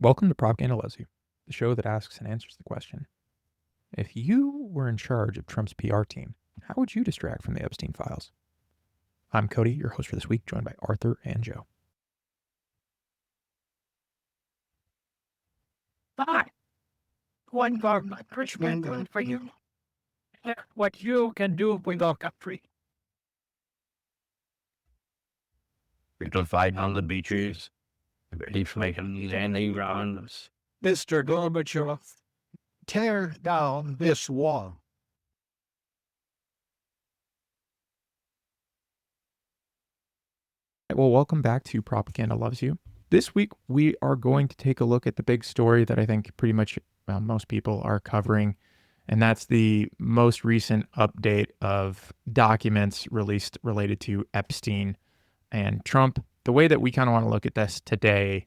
Welcome to Propaganda Loves You, the show that asks and answers the question, if you were in charge of Trump's PR team, how would you distract from the Epstein files? I'm Cody, your host for this week, joined by Arthur and Joe. Hi, one more my perspective for you. What you can do with our country. Little fight on the beaches. Relief making landing grounds. Mr. Gorbachev, tear down this wall. Well, welcome back to Propaganda Loves You. This week, we are going to take a look at the big story that I think pretty much most people are covering, and that's the most recent update of documents released related to Epstein and Trump. The way that we kind of want to look at this today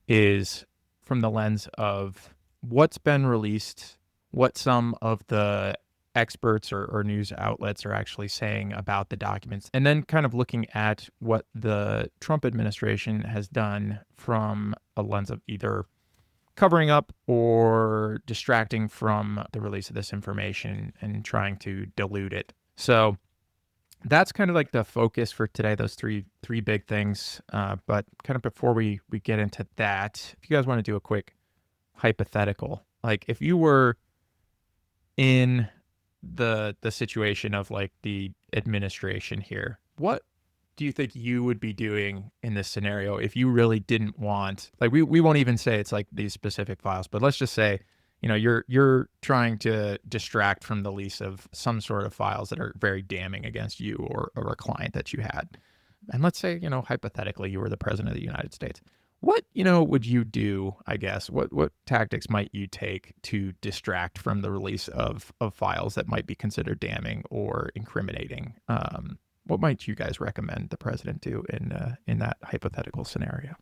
is from the lens of what's been released, what some of the experts or news outlets are actually saying about the documents, and then kind of looking at what the Trump administration has done from a lens of either covering up or distracting from the release of this information and trying to dilute it. So that's kind of like the focus for today, those three big things. But kind of before we get into that, if you guys want to do a quick hypothetical, like if you were in the situation of like the administration here, what do you think you would be doing in this scenario if you really didn't want, like we won't even say it's like these specific files, but let's just say, you're trying to distract from the release of some sort of files that are very damning against you or a client that you had. And let's say, hypothetically, you were the president of the United States. What, would you do, I guess? What tactics might you take to distract from the release of files that might be considered damning or incriminating? What might you guys recommend the president do in that hypothetical scenario?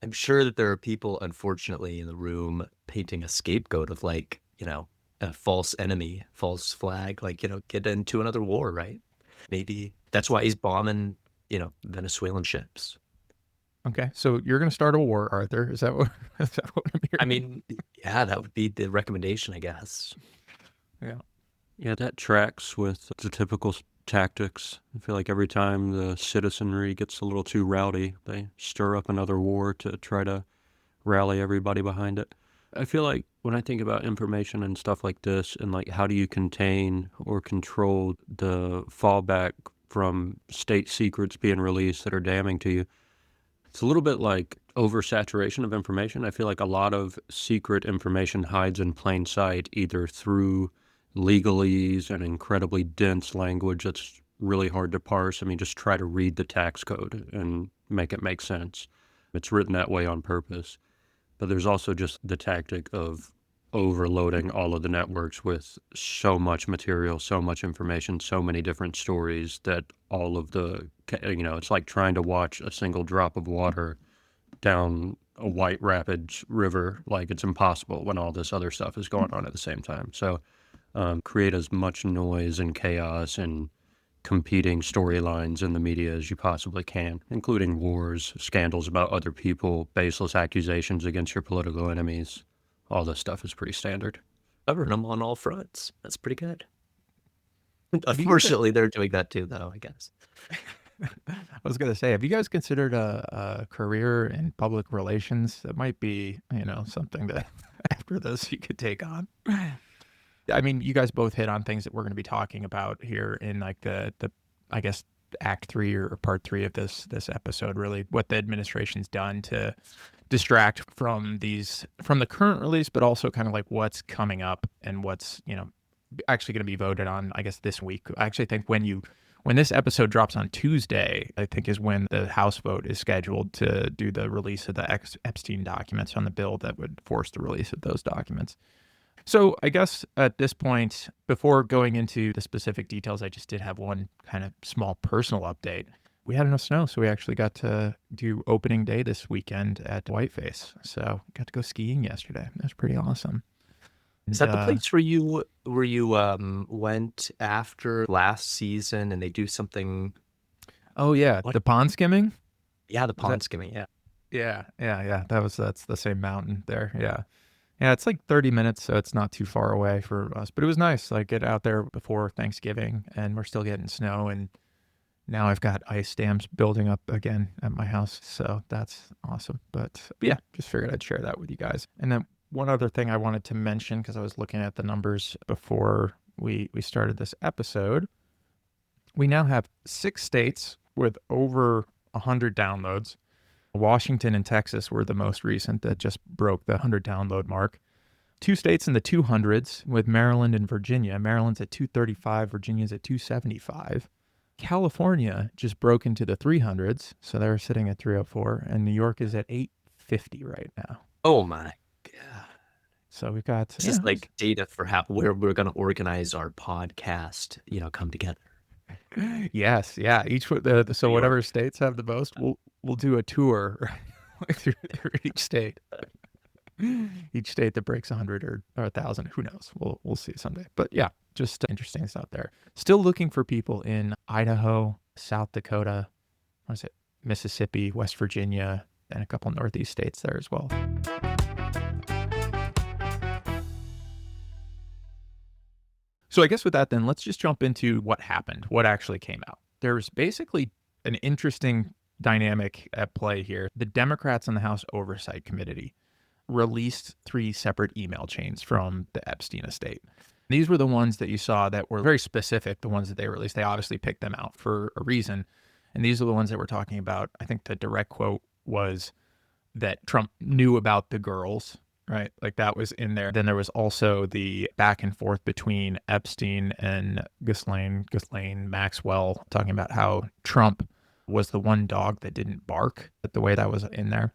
I'm sure that there are people, unfortunately, in the room painting a scapegoat of a false enemy, false flag, get into another war, right? Maybe that's why he's bombing, Venezuelan ships. Okay, so you're going to start a war, Arthur. Is that what, is that what I'm hearing? I mean, yeah, that would be the recommendation, I guess. Yeah. Yeah, that tracks with the typical tactics. I feel like every time the citizenry gets a little too rowdy, they stir up another war to try to rally everybody behind it. I feel like when I think about information and stuff like this, and like how do you contain or control the fallback from state secrets being released that are damning to you, it's a little bit like oversaturation of information. I feel like a lot of secret information hides in plain sight, either through legalese and incredibly dense language that's really hard to parse. I mean, just try to read the tax code and make it make sense. It's written that way on purpose. But there's also just the tactic of overloading all of the networks with so much material, so much information, so many different stories that all of it's like trying to watch a single drop of water down a white rapids river. Like, it's impossible when all this other stuff is going on at the same time. So create as much noise and chaos and competing storylines in the media as you possibly can, including wars, scandals about other people, baseless accusations against your political enemies. All this stuff is pretty standard. Covering them on all fronts. That's pretty good. Unfortunately, they're doing that too, though, I guess. I was going to say, have you guys considered a career in public relations? That might be, something that after this you could take on. I mean, you guys both hit on things that we're going to be talking about here in like the I guess act 3 or part 3 of this episode, really what the administration's done to distract from the current release, but also kind of like what's coming up and what's, actually going to be voted on, I guess, this week. I actually think when this episode drops on Tuesday, I think is when the House vote is scheduled to do the release of the Epstein documents on the bill that would force the release of those documents. So I guess at this point, before going into the specific details, I just did have one kind of small personal update. We had enough snow, so we actually got to do opening day this weekend at Whiteface. So got to go skiing yesterday. That was pretty awesome. Is that the place where you went after last season and they do something? Oh yeah, What? the pond skimming. Yeah, the pond skimming. Yeah. Yeah. That's the same mountain there. Yeah. Yeah, it's like 30 minutes, so it's not too far away for us. But it was nice, like get out there before Thanksgiving, and we're still getting snow, and now I've got ice dams building up again at my house, so that's awesome. But yeah, just figured I'd share that with you guys. And then one other thing I wanted to mention, because I was looking at the numbers before we started this episode, we now have 6 states with over 100 downloads. Washington and Texas were the most recent that just broke the 100 download mark. 2 states in the 200s with Maryland and Virginia. Maryland's at 235, Virginia's at 275. California just broke into the 300s, so they're sitting at 304, and New York is at 850 right now. Oh my God. So we've got This is like data for where we're going to organize our podcast, come together. Yes, yeah. So whatever states have the most, we'll do a tour through each state. Each state that breaks 100 or 1,000, who knows? We'll see someday. But yeah, just interesting stuff there. Still looking for people in Idaho, South Dakota, Mississippi, West Virginia, and a couple Northeast states there as well. So I guess with that, then let's just jump into what happened, what actually came out. There's basically an interesting dynamic at play here. The Democrats in the House Oversight Committee released 3 separate email chains from the Epstein estate. These were the ones that you saw that were very specific, the ones that they released. They obviously picked them out for a reason. And these are the ones that we're talking about. I think the direct quote was that Trump knew about the girls, right? Like that was in there. Then there was also the back and forth between Epstein and Ghislaine Maxwell, talking about how Trump was the one dog that didn't bark, the way that was in there.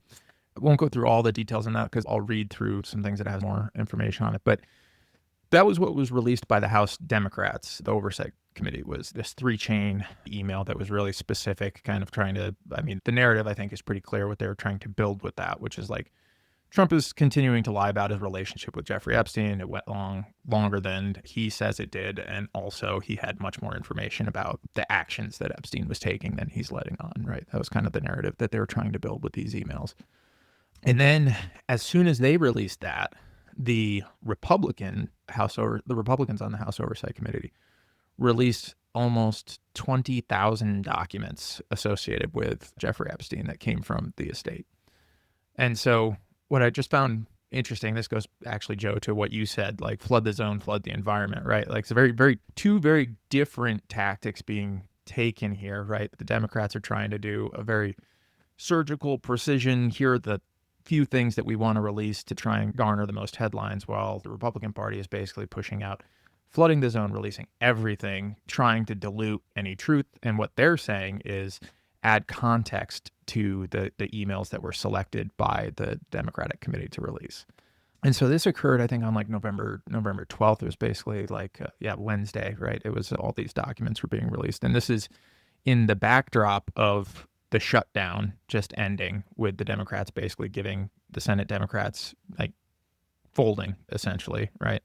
I won't go through all the details on that because I'll read through some things that has more information on it. But that was what was released by the House Democrats. The Oversight Committee was this 3-chain email that was really specific, kind of trying to, the narrative I think is pretty clear what they were trying to build with that, which is like Trump is continuing to lie about his relationship with Jeffrey Epstein. It went longer than he says it did. And also he had much more information about the actions that Epstein was taking than he's letting on, right? That was kind of the narrative that they were trying to build with these emails. And then as soon as they released that, the Republicans on the House Oversight Committee released almost 20,000 documents associated with Jeffrey Epstein that came from the estate. And so what I just found interesting, this goes actually, Joe, to what you said, like flood the zone, flood the environment, right? Like it's two very different tactics being taken here, right? The Democrats are trying to do a very surgical precision. Here are the few things that we want to release to try and garner the most headlines, while the Republican Party is basically pushing out flooding the zone, releasing everything, trying to dilute any truth. And what they're saying is add context to the emails that were selected by the Democratic committee to release. And so this occurred, I think, on like November 12th. It was basically like, Wednesday, right? It was all these documents were being released. And this is in the backdrop of the shutdown just ending, with the Democrats basically giving the Senate Democrats like folding essentially, right?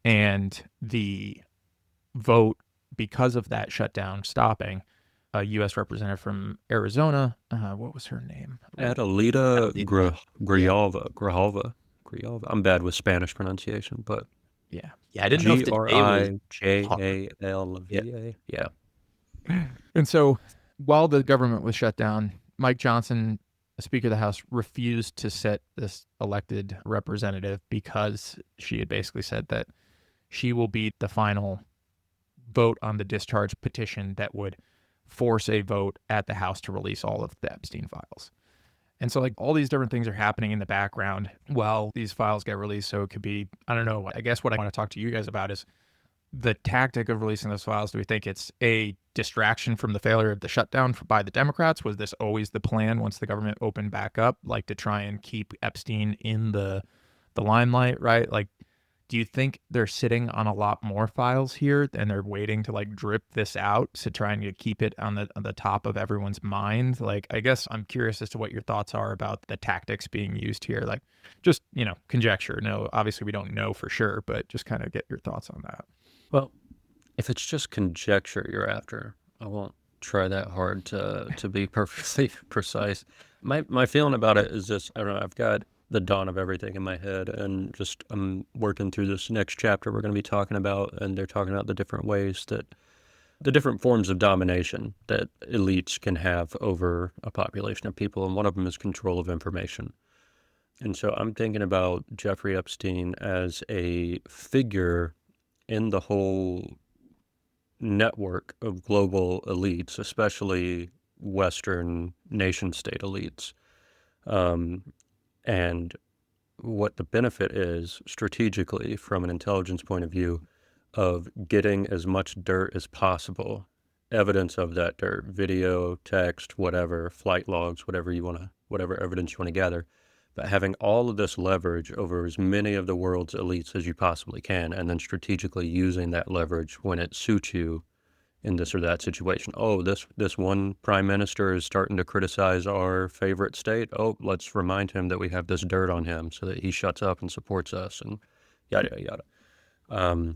And the vote, because of that shutdown stopping, a U.S. representative from Arizona, what was her name? Adelita Grijalva. I'm bad with Spanish pronunciation, but Yeah, I didn't know if the Grijalva. Yeah. And so while the government was shut down, Mike Johnson, Speaker of the House, refused to sit this elected representative because she had basically said that she will be the final vote on the discharge petition that would force a vote at the House to release all of the Epstein files. And so like all these different things are happening in the background while these files get released. So it could be, I don't know, I guess what I want to talk to you guys about is the tactic of releasing those files. Do we think it's a distraction from the failure of the shutdown by the Democrats? Was this always the plan once the government opened back up, like to try and keep Epstein in the limelight, right? Like, do you think they're sitting on a lot more files here and they're waiting to like drip this out to try and keep it on the top of everyone's mind? Like, I guess I'm curious as to what your thoughts are about the tactics being used here. Like, just, conjecture. No, obviously we don't know for sure, but just kind of get your thoughts on that. Well, if it's just conjecture you're after, I won't try that hard to be perfectly precise. My feeling about it is just, I don't know, I've got the dawn of everything in my head, and just I'm working through this next chapter we're going to be talking about, and they're talking about the different ways that the different forms of domination that elites can have over a population of people, and one of them is control of information. And so I'm thinking about Jeffrey Epstein as a figure in the whole network of global elites, especially Western nation state elites. Um, and what the benefit is strategically from an intelligence point of view of getting as much dirt as possible, evidence of that dirt, video, text, whatever, flight logs, whatever evidence you want to gather, but having all of this leverage over as many of the world's elites as you possibly can, and then strategically using that leverage when it suits you in this or that situation. Oh, this one prime minister is starting to criticize our favorite state. Oh, let's remind him that we have this dirt on him so that he shuts up and supports us, and yada yada yada.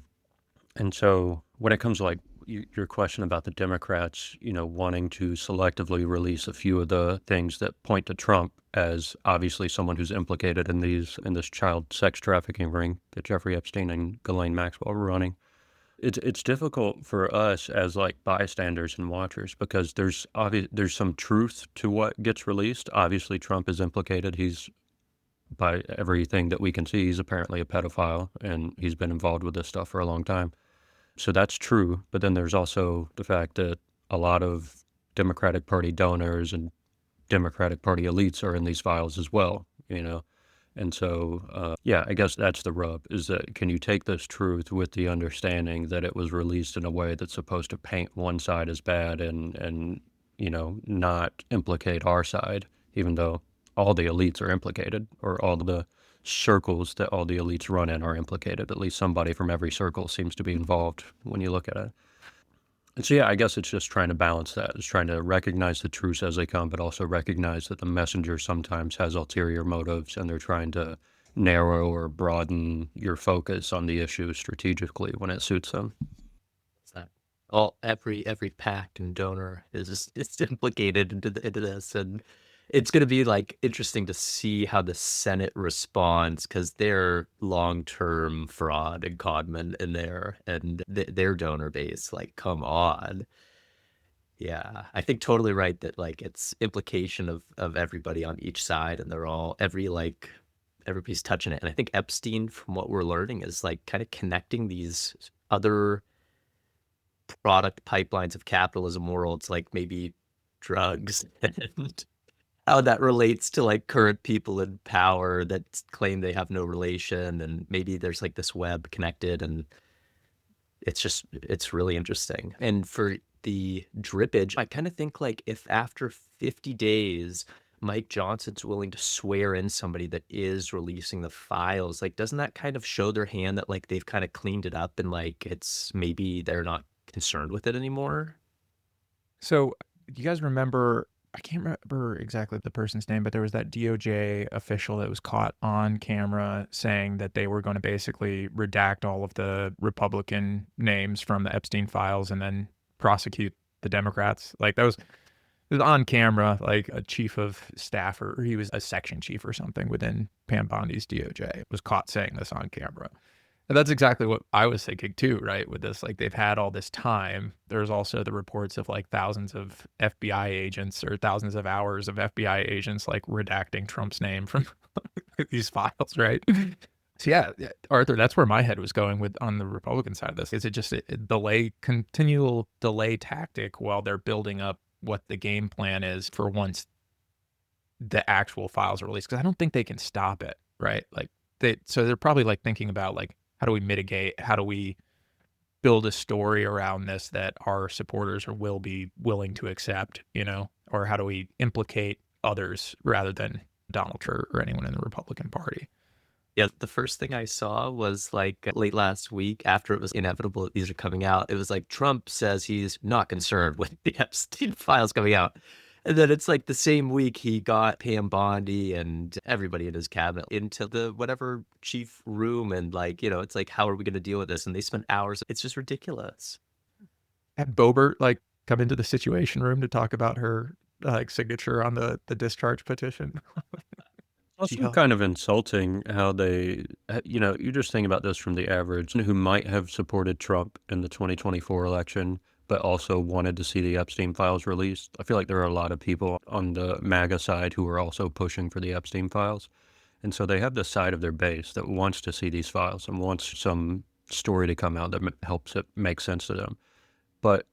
And so when it comes to like your question about the Democrats, wanting to selectively release a few of the things that point to Trump as obviously someone who's implicated in this child sex trafficking ring that Jeffrey Epstein and Ghislaine Maxwell were running, it's difficult for us as like bystanders and watchers because there's some truth to what gets released. Obviously, Trump is implicated. He's, by everything that we can see, he's apparently a pedophile, and he's been involved with this stuff for a long time. So that's true. But then there's also the fact that a lot of Democratic Party donors and Democratic Party elites are in these files as well, And so, yeah, I guess that's the rub, is that can you take this truth with the understanding that it was released in a way that's supposed to paint one side as bad and not implicate our side, even though all the elites are implicated, or all the circles that all the elites run in are implicated. At least somebody from every circle seems to be involved when you look at it. And so, yeah, I guess it's just trying to balance that. It's trying to recognize the truths as they come, but also recognize that the messenger sometimes has ulterior motives, and they're trying to narrow or broaden your focus on the issue strategically when it suits them. That every pact and donor is implicated into this, and it's going to be like interesting to see how the Senate responds, because they're long-term fraud and conmen in there, and their donor base, like, come on. Yeah, I think totally right that like it's implication of everybody on each side, and they're all everybody's touching it. And I think Epstein, from what we're learning, is like kind of connecting these other product pipelines of capitalism worlds, like maybe drugs, and how that relates to like current people in power that claim they have no relation, and maybe there's like this web connected, and it's really interesting. And for the drippage, I kind of think like if after 50 days Mike Johnson's willing to swear in somebody that is releasing the files, like doesn't that kind of show their hand that like they've kind of cleaned it up, and like it's maybe they're not concerned with it anymore? So, do you guys remember? I can't remember exactly the person's name, but there was that DOJ official that was caught on camera saying that they were going to basically redact all of the Republican names from the Epstein files and then prosecute the Democrats. Like that was it was on camera, like a chief of staff, or he was a section chief or something within Pam Bondi's DOJ was caught saying this on camera. And that's exactly what I was thinking too, right? With this, like they've had all this time. There's also the reports of like thousands of FBI agents or thousands of hours of FBI agents like redacting Trump's name from these files, right? So yeah, Arthur, that's where my head was going with on the Republican side of this. Is it just a continual delay tactic while they're building up what the game plan is for once the actual files are released? Because I don't think they can stop it, right? Like they're probably like thinking about like, how do we mitigate? How do we build a story around this that our supporters will be willing to accept, or how do we implicate others rather than Donald Trump or anyone in the Republican Party? Yeah, the first thing I saw was like late last week, after it was inevitable that these are coming out. It was like Trump says he's not concerned with the Epstein files coming out. And then it's like the same week he got Pam Bondi and everybody in his cabinet into the whatever chief room, and like, it's like, how are we going to deal with this? And they spent hours. It's just ridiculous. Had Boebert like come into the Situation Room to talk about her signature on the discharge petition. She Also held- kind of insulting how they, you just think about this from the average who might have supported Trump in the 2024 election, but also wanted to see the Epstein files released. I feel like there are a lot of people on the MAGA side who are also pushing for the Epstein files. And so they have this side of their base that wants to see these files and wants some story to come out that helps it make sense to them. But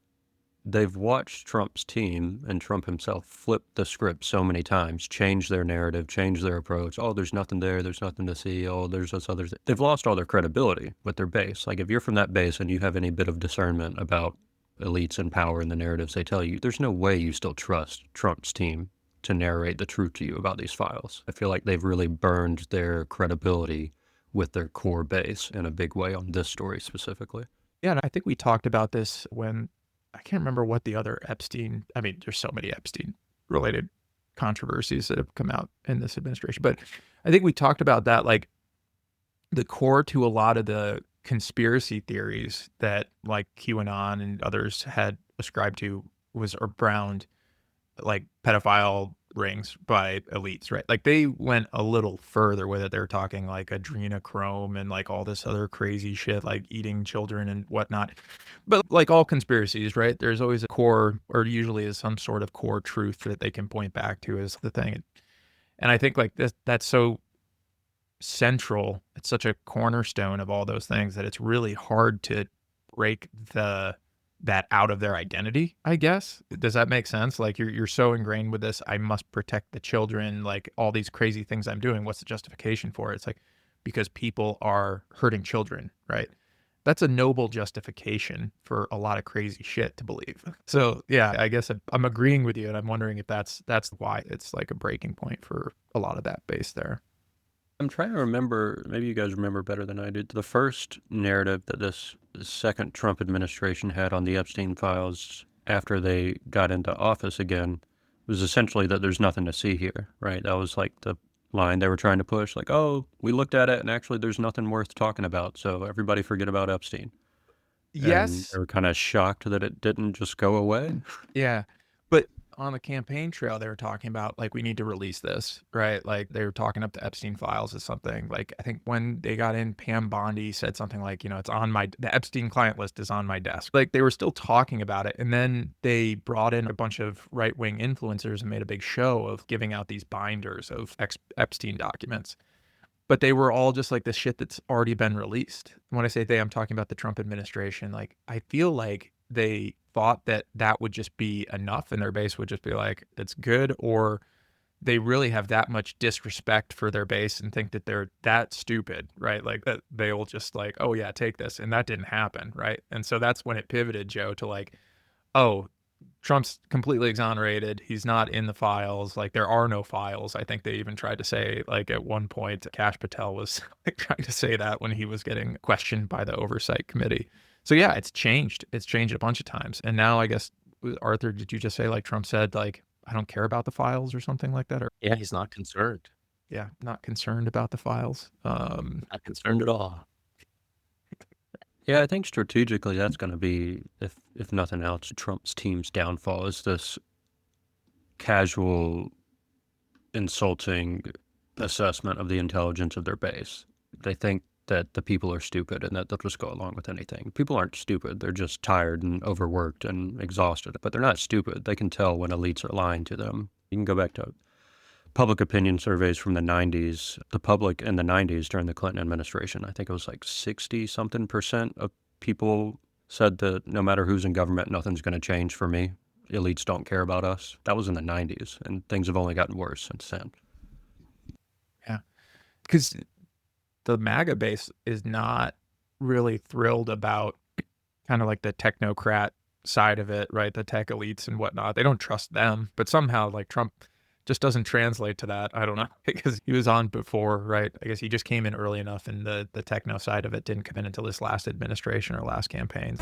they've watched Trump's team and Trump himself flip the script so many times, change their narrative, change their approach. Oh, there's nothing there. There's nothing to see. Oh, there's this other thing. They've lost all their credibility with their base. Like if you're from that base and you have any bit of discernment about elites and power and the narratives they tell you, there's no way you still trust Trump's team to narrate the truth to you about these files. I feel like they've really burned their credibility with their core base in a big way on this story specifically. Yeah, and I think we talked about this when I can't remember what the other Epstein. I mean, there's so many Epstein-related controversies that have come out in this administration, but I think we talked about that. Like the core to a lot of the conspiracy theories that like QAnon and others had ascribed to was around like pedophile rings by elites, right? Like they went a little further with it. They were talking like adrenochrome and like all this other crazy shit, like eating children and whatnot. But like all conspiracies, right? There's always a core, or usually is some sort of core truth that they can point back to as the thing. And I think like that's so central. It's such a cornerstone of all those things that it's really hard to break that out of their identity, I guess. Does that make sense? Like you're so ingrained with this, I must protect the children, like all these crazy things I'm doing. What's the justification for it? It's like because people are hurting children, right? That's a noble justification for a lot of crazy shit to believe. So yeah, I guess I'm agreeing with you, and I'm wondering if that's why it's like a breaking point for a lot of that base there. I'm trying to remember, maybe you guys remember better than I did, the first narrative that this second Trump administration had on the Epstein files after they got into office again was essentially that there's nothing to see here, right? That was like the line they were trying to push, like, oh, we looked at it and actually there's nothing worth talking about, so everybody forget about Epstein. And Yes. they were kind of shocked that it didn't just go away. Yeah. But on the campaign trail, they were talking about like, we need to release this, right? Like they were talking up the Epstein files as something. Like I think when they got in, Pam Bondi said something like, it's on the Epstein client list is on my desk. Like they were still talking about it. And then they brought in a bunch of right-wing influencers and made a big show of giving out these binders of Epstein documents. But they were all just like the shit that's already been released. When I say they, I'm talking about the Trump administration. Like I feel like they thought that that would just be enough and their base would just be like, it's good, or they really have that much disrespect for their base and think that they're that stupid, right? Like that they'll just like, oh yeah, take this. And that didn't happen, right? And so that's when it pivoted, Joe, to like, oh, Trump's completely exonerated. He's not in the files. Like there are no files. I think they even tried to say like at one point, Kash Patel was like trying to say that when he was getting questioned by the oversight committee. So yeah, it's changed. It's changed a bunch of times. And now I guess, Arthur, did you just say like Trump said, like, I don't care about the files or something like that? Or Yeah, he's not concerned. yeah, not concerned about the files. Not concerned at all. Yeah, I think strategically that's going to be, if nothing else, Trump's team's downfall is this casual, insulting assessment of the intelligence of their base. They think that the people are stupid and that they'll just go along with anything. People aren't stupid. They're just tired and overworked and exhausted. But they're not stupid. They can tell when elites are lying to them. You can go back to public opinion surveys from the 90s. The public in the 90s during the Clinton administration, I think it was like 60-something% of people said that no matter who's in government, nothing's going to change for me. Elites don't care about us. That was in the 90s, and things have only gotten worse since then. Yeah. Because the MAGA base is not really thrilled about kind of like the technocrat side of it, right? The tech elites and whatnot. They don't trust them, but somehow like Trump just doesn't translate to that. I don't know, because he was on before, right? I guess he just came in early enough, and the techno side of it didn't come in until this last administration or last campaign.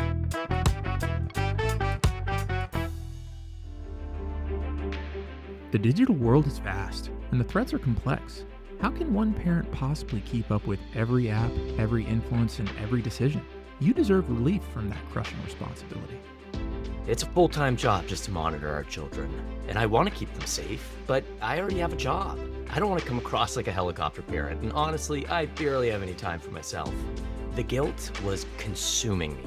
The digital world is vast, and the threats are complex. How can one parent possibly keep up with every app, every influence, and every decision? You deserve relief from that crushing responsibility. It's a full-time job just to monitor our children, and I want to keep them safe, but I already have a job. I don't want to come across like a helicopter parent, and honestly, I barely have any time for myself. The guilt was consuming me.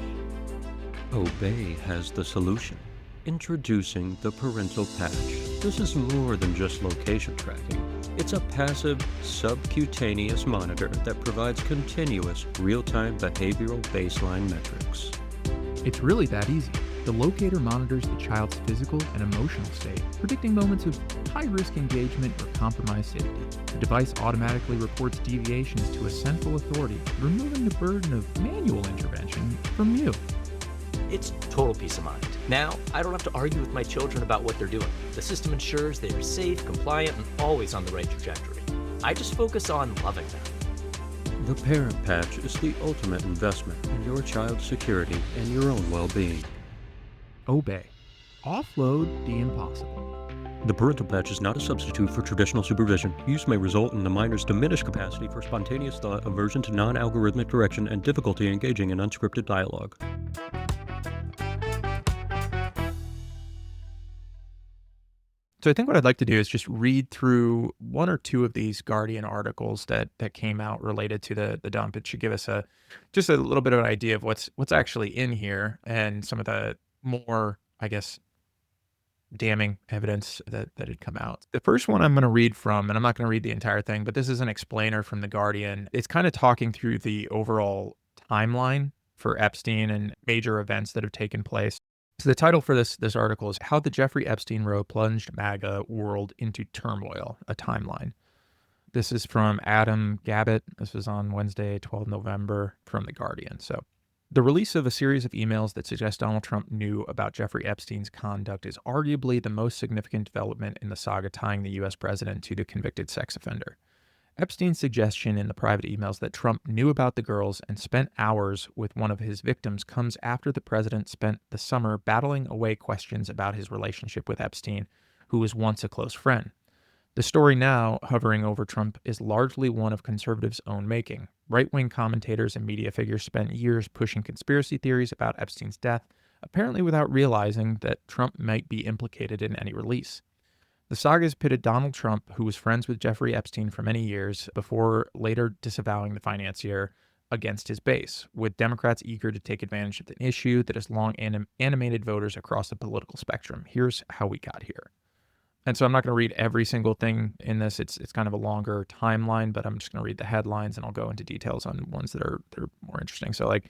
Obey has the solution. Introducing the Parental Patch. This is more than just location tracking. It's a passive, subcutaneous monitor that provides continuous, real-time behavioral baseline metrics. It's really that easy. The locator monitors the child's physical and emotional state, predicting moments of high-risk engagement or compromised safety. The device automatically reports deviations to a central authority, removing the burden of manual intervention from you. It's total peace of mind. Now, I don't have to argue with my children about what they're doing. The system ensures they are safe, compliant, and always on the right trajectory. I just focus on loving them. The Parent Patch is the ultimate investment in your child's security and your own well-being. Obey. Offload the impossible. The Parental Patch is not a substitute for traditional supervision. Use may result in the minor's diminished capacity for spontaneous thought, aversion to non-algorithmic direction, and difficulty engaging in unscripted dialogue. So I think what I'd like to do is just read through one or two of these Guardian articles that came out related to the dump. It should give us just a little bit of an idea of what's actually in here and some of the more, I guess, damning evidence that had come out. The first one I'm going to read from, and I'm not going to read the entire thing, but this is an explainer from the Guardian. It's kind of talking through the overall timeline for Epstein and major events that have taken place. So the title for this article is How the Jeffrey Epstein Row Plunged MAGA World into Turmoil, a Timeline. This is from Adam Gabbett. This was on Wednesday, 12 November from The Guardian. So the release of a series of emails that suggest Donald Trump knew about Jeffrey Epstein's conduct is arguably the most significant development in the saga tying the U.S. president to the convicted sex offender. Epstein's suggestion in the private emails that Trump knew about the girls and spent hours with one of his victims comes after the president spent the summer battling away questions about his relationship with Epstein, who was once a close friend. The story now hovering over Trump is largely one of conservatives' own making. Right-wing commentators and media figures spent years pushing conspiracy theories about Epstein's death, apparently without realizing that Trump might be implicated in any release. The saga has pitted Donald Trump, who was friends with Jeffrey Epstein for many years before later disavowing the financier, against his base, with Democrats eager to take advantage of an issue that has long animated voters across the political spectrum. Here's how we got here. And so I'm not going to read every single thing in this. It's kind of a longer timeline, but I'm just going to read the headlines and I'll go into details on ones that are more interesting. So like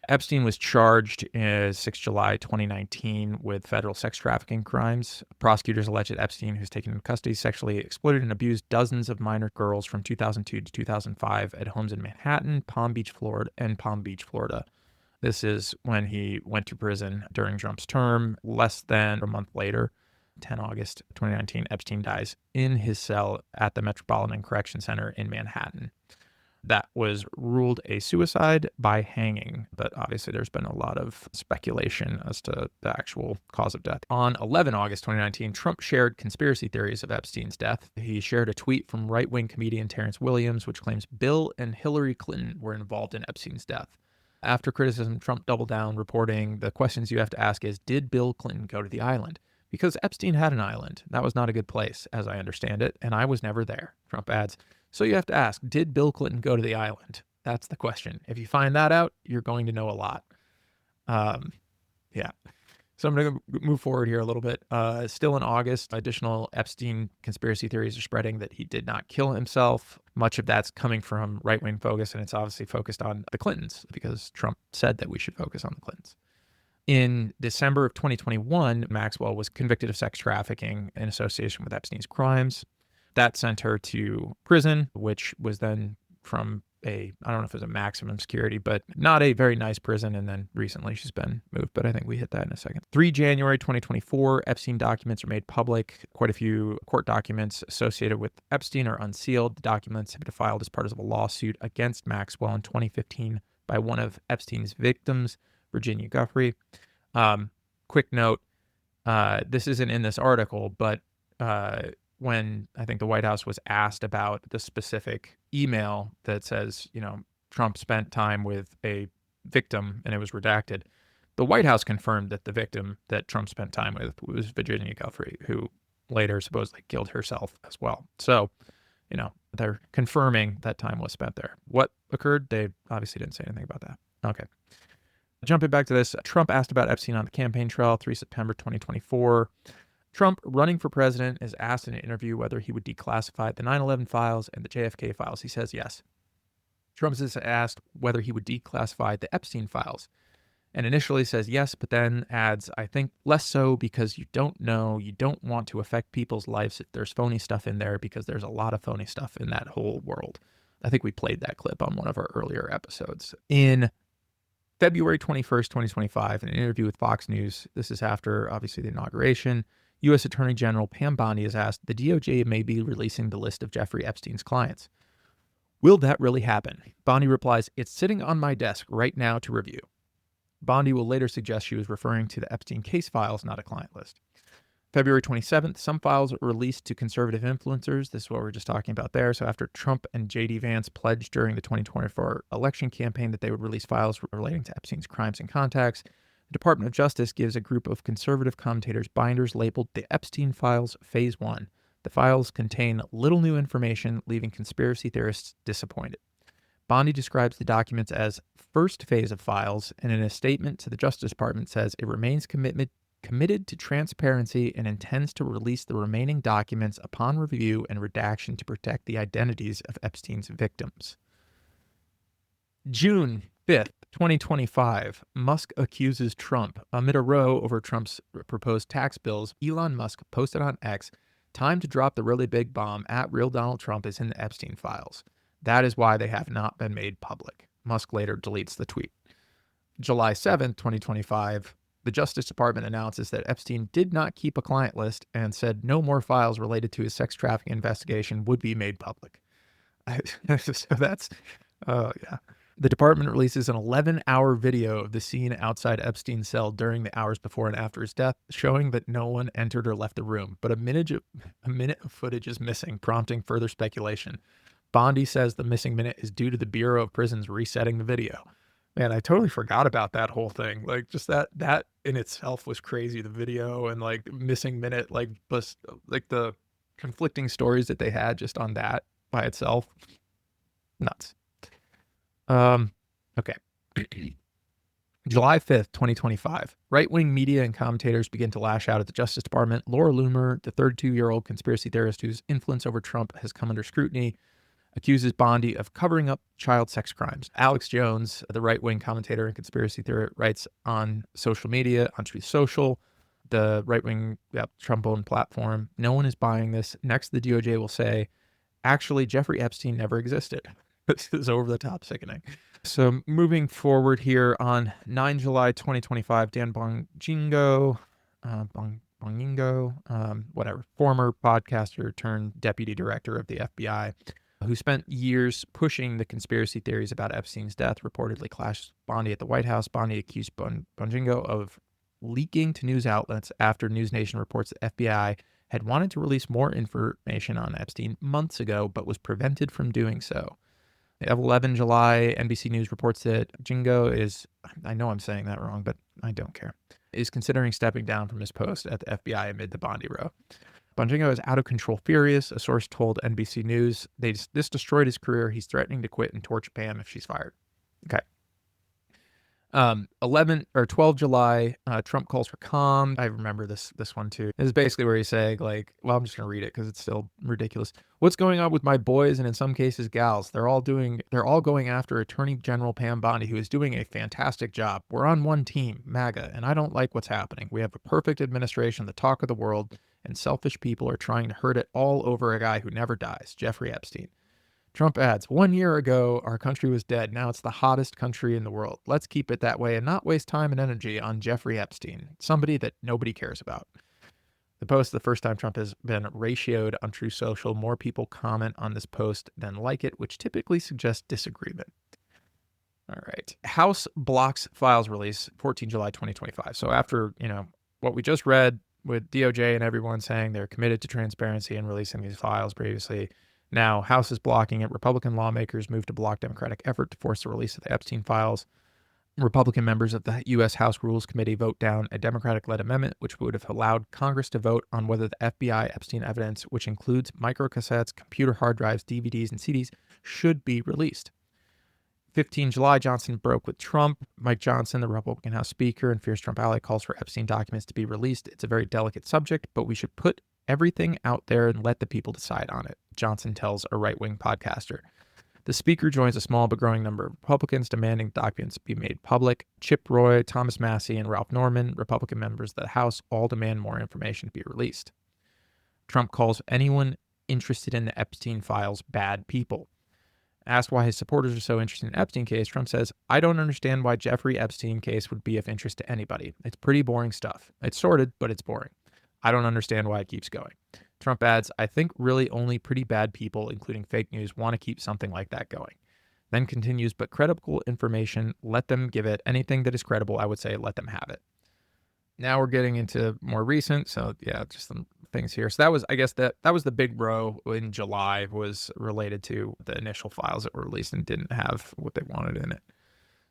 Epstein was charged 6 July 2019 with federal sex trafficking crimes. Prosecutors allege that Epstein, who's taken into custody, sexually exploited and abused dozens of minor girls from 2002 to 2005 at homes in Manhattan, Palm Beach, Florida. This is when he went to prison during Trump's term. Less than a month later, 10 August 2019, Epstein dies in his cell at the Metropolitan Correction Center in Manhattan. That was ruled a suicide by hanging, but obviously there's been a lot of speculation as to the actual cause of death. On 11 August 2019, Trump shared conspiracy theories of Epstein's death. He shared a tweet from right-wing comedian Terrence Williams, which claims Bill and Hillary Clinton were involved in Epstein's death. After criticism, Trump doubled down, reporting the questions you have to ask is, did Bill Clinton go to the island? Because Epstein had an island. That was not a good place, as I understand it, and I was never there. Trump adds, so you have to ask, did Bill Clinton go to the island? That's the question. If you find that out, you're going to know a lot. Yeah. So I'm going to move forward here a little bit. Still in August, additional Epstein conspiracy theories are spreading that he did not kill himself. Much of that's coming from right-wing focus, and it's obviously focused on the Clintons because Trump said that we should focus on the Clintons. In December of 2021, Maxwell was convicted of sex trafficking in association with Epstein's crimes. That sent her to prison, which was then from I don't know if it was a maximum security, but not a very nice prison. And then recently she's been moved, but I think we hit that in a second. 3 January 2024, Epstein documents are made public. Quite a few court documents associated with Epstein are unsealed. The documents have been filed as part of a lawsuit against Maxwell in 2015 by one of Epstein's victims, Virginia Guffrey. Quick note, this isn't in this article, but when I think the White House was asked about the specific email that says, Trump spent time with a victim and it was redacted, The White House confirmed that the victim that Trump spent time with was Virginia Giuffre, who later supposedly killed herself as well. So, they're confirming that time was spent there. What occurred? They obviously didn't say anything about that. Okay. Jumping back to this, Trump asked about Epstein on the campaign trail, 3 September 2024. Trump, running for president, is asked in an interview whether he would declassify the 9/11 files and the JFK files. He says yes. Trump is asked whether he would declassify the Epstein files, and initially says yes, but then adds, I think less so because you don't know, you don't want to affect people's lives if there's phony stuff in there, because there's a lot of phony stuff in that whole world. I think we played that clip on one of our earlier episodes. In February 21st, 2025, in an interview with Fox News, this is after, obviously, the inauguration, U.S. Attorney General Pam Bondi is asked, the DOJ may be releasing the list of Jeffrey Epstein's clients. Will that really happen? Bondi replies, it's sitting on my desk right now to review. Bondi will later suggest she was referring to the Epstein case files, not a client list. February 27th, some files were released to conservative influencers. This is what we were just talking about there. So after Trump and J.D. Vance pledged during the 2024 election campaign that they would release files relating to Epstein's crimes and contacts, the Department of Justice gives a group of conservative commentators binders labeled the Epstein Files Phase 1. The files contain little new information, leaving conspiracy theorists disappointed. Bondi describes the documents as first phase of files, and in a statement to the Justice Department says it remains committed to transparency and intends to release the remaining documents upon review and redaction to protect the identities of Epstein's victims. June 5th, 2025, Musk accuses Trump. Amid a row over Trump's proposed tax bills, Elon Musk posted on X, time to drop the really big bomb, at real Donald Trump is in the Epstein files. That is why they have not been made public. Musk later deletes the tweet. July 7th, 2025, the Justice Department announces that Epstein did not keep a client list and said no more files related to his sex trafficking investigation would be made public. So that's, yeah. The department releases an 11-hour video of the scene outside Epstein's cell during the hours before and after his death, showing that no one entered or left the room. But a minute of footage is missing, prompting further speculation. Bondi says the missing minute is due to the Bureau of Prisons resetting the video. Man, I totally forgot about that whole thing. Like, just that in itself was crazy. The video and like missing minute, like the conflicting stories that they had just on that by itself. Nuts. Okay. July 5th, 2025. Right-wing media and commentators begin to lash out at the Justice Department. Laura Loomer, the 32-year-old conspiracy theorist whose influence over Trump has come under scrutiny, accuses Bondi of covering up child sex crimes. Alex Jones, the right-wing commentator and conspiracy theorist, writes on social media, on Truth Social, the right-wing Trump-owned platform, no one is buying this. Next, the DOJ will say, actually, Jeffrey Epstein never existed. This is over-the-top sickening. So moving forward here, on 9 July 2025, Dan Bongino, former podcaster turned deputy director of the FBI, who spent years pushing the conspiracy theories about Epstein's death, reportedly clashed Bondi at the White House. Bondi accused Bongino of leaking to news outlets after News Nation reports the FBI had wanted to release more information on Epstein months ago, but was prevented from doing so. Of 11 July, NBC News reports that Jingo is, I know I'm saying that wrong, but I don't care, is considering stepping down from his post at the FBI amid the Bondi row. Bongino is out of control furious. A source told NBC News this destroyed his career. He's threatening to quit and torch Pam if she's fired. Okay. 12 July, Trump calls for calm. I remember this one too. This is basically where he's saying, like, well, I'm just going to read it because it's still ridiculous. What's going on with my boys and in some cases gals? They're all going after Attorney General Pam Bondi, who is doing a fantastic job. We're on one team, MAGA, and I don't like what's happening. We have a perfect administration, the talk of the world, and selfish people are trying to hurt it all over a guy who never dies, Jeffrey Epstein. Trump adds, 1 year ago, our country was dead. Now it's the hottest country in the world. Let's keep it that way and not waste time and energy on Jeffrey Epstein, somebody that nobody cares about. The post, the first time Trump has been ratioed on Truth Social, more people comment on this post than like it, which typically suggests disagreement. All right. House blocks files release, 14 July 2025. So after, what we just read with DOJ and everyone saying they're committed to transparency and releasing these files previously, now, House is blocking it. Republican lawmakers moved to block Democratic effort to force the release of the Epstein files. Republican members of the U.S. House Rules Committee vote down a Democratic-led amendment which would have allowed Congress to vote on whether the FBI Epstein evidence, which includes microcassettes, computer hard drives, DVDs, and CDs, should be released. 15 July, Johnson broke with Trump. Mike Johnson, the Republican House Speaker and fierce Trump ally, calls for Epstein documents to be released. It's a very delicate subject, but we should put everything out there and let the people decide on it, Johnson tells a right-wing podcaster. The Speaker joins a small but growing number of Republicans demanding documents be made public. Chip Roy, Thomas Massey, and Ralph Norman, Republican members of the House, all demand more information to be released. Trump calls anyone interested in the Epstein files bad people. Asked why his supporters are so interested in the Epstein case, Trump says, "I don't understand why Jeffrey Epstein case would be of interest to anybody. It's pretty boring stuff. It's sordid, but it's boring. I don't understand why it keeps going." Trump adds, "I think really only pretty bad people, including fake news, want to keep something like that going." Then continues, "But credible information, let them give it. Anything that is credible, I would say, let them have it." Now we're getting into more recent, so yeah, just some things here. So that was, I guess, that was the big bro in July, was related to the initial files that were released and didn't have what they wanted in it.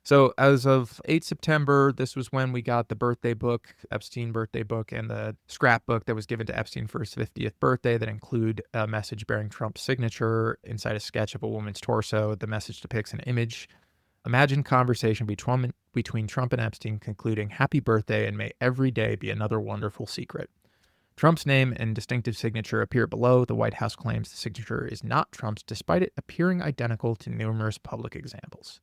So as of 8 September, this was when we got the birthday book, Epstein birthday book, and the scrapbook that was given to Epstein for his 50th birthday that include a message bearing Trump's signature inside a sketch of a woman's torso. The message depicts an image. Imagine conversation between Trump and Epstein concluding, "Happy birthday, and may every day be another wonderful secret." Trump's name and distinctive signature appear below. The White House claims the signature is not Trump's, despite it appearing identical to numerous public examples.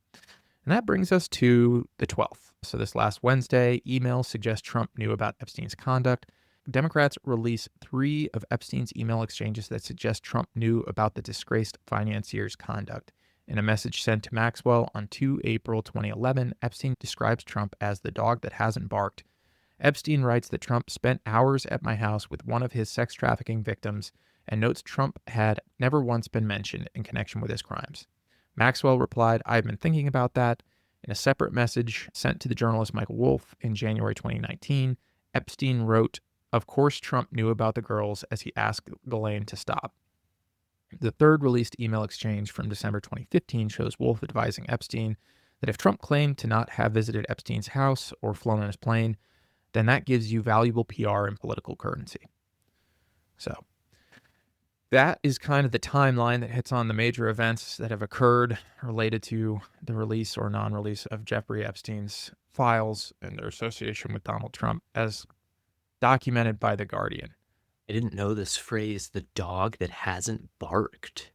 And that brings us to the 12th. So this last Wednesday, emails suggest Trump knew about Epstein's conduct. Democrats release 3 of Epstein's email exchanges that suggest Trump knew about the disgraced financier's conduct. In a message sent to Maxwell on 2 April 2011, Epstein describes Trump as the dog that hasn't barked. Epstein writes that Trump spent hours at my house with one of his sex trafficking victims and notes Trump had never once been mentioned in connection with his crimes. Maxwell replied, "I've been thinking about that." In a separate message sent to the journalist Michael Wolff in January 2019, Epstein wrote, "Of course Trump knew about the girls," as he asked Ghislaine to stop. The third released email exchange from December 2015 shows Wolff advising Epstein that if Trump claimed to not have visited Epstein's house or flown on his plane, then that gives you valuable PR and political currency. So that is kind of the timeline that hits on the major events that have occurred related to the release or non-release of Jeffrey Epstein's files and their association with Donald Trump, as documented by The Guardian. I didn't know this phrase, "the dog that hasn't barked."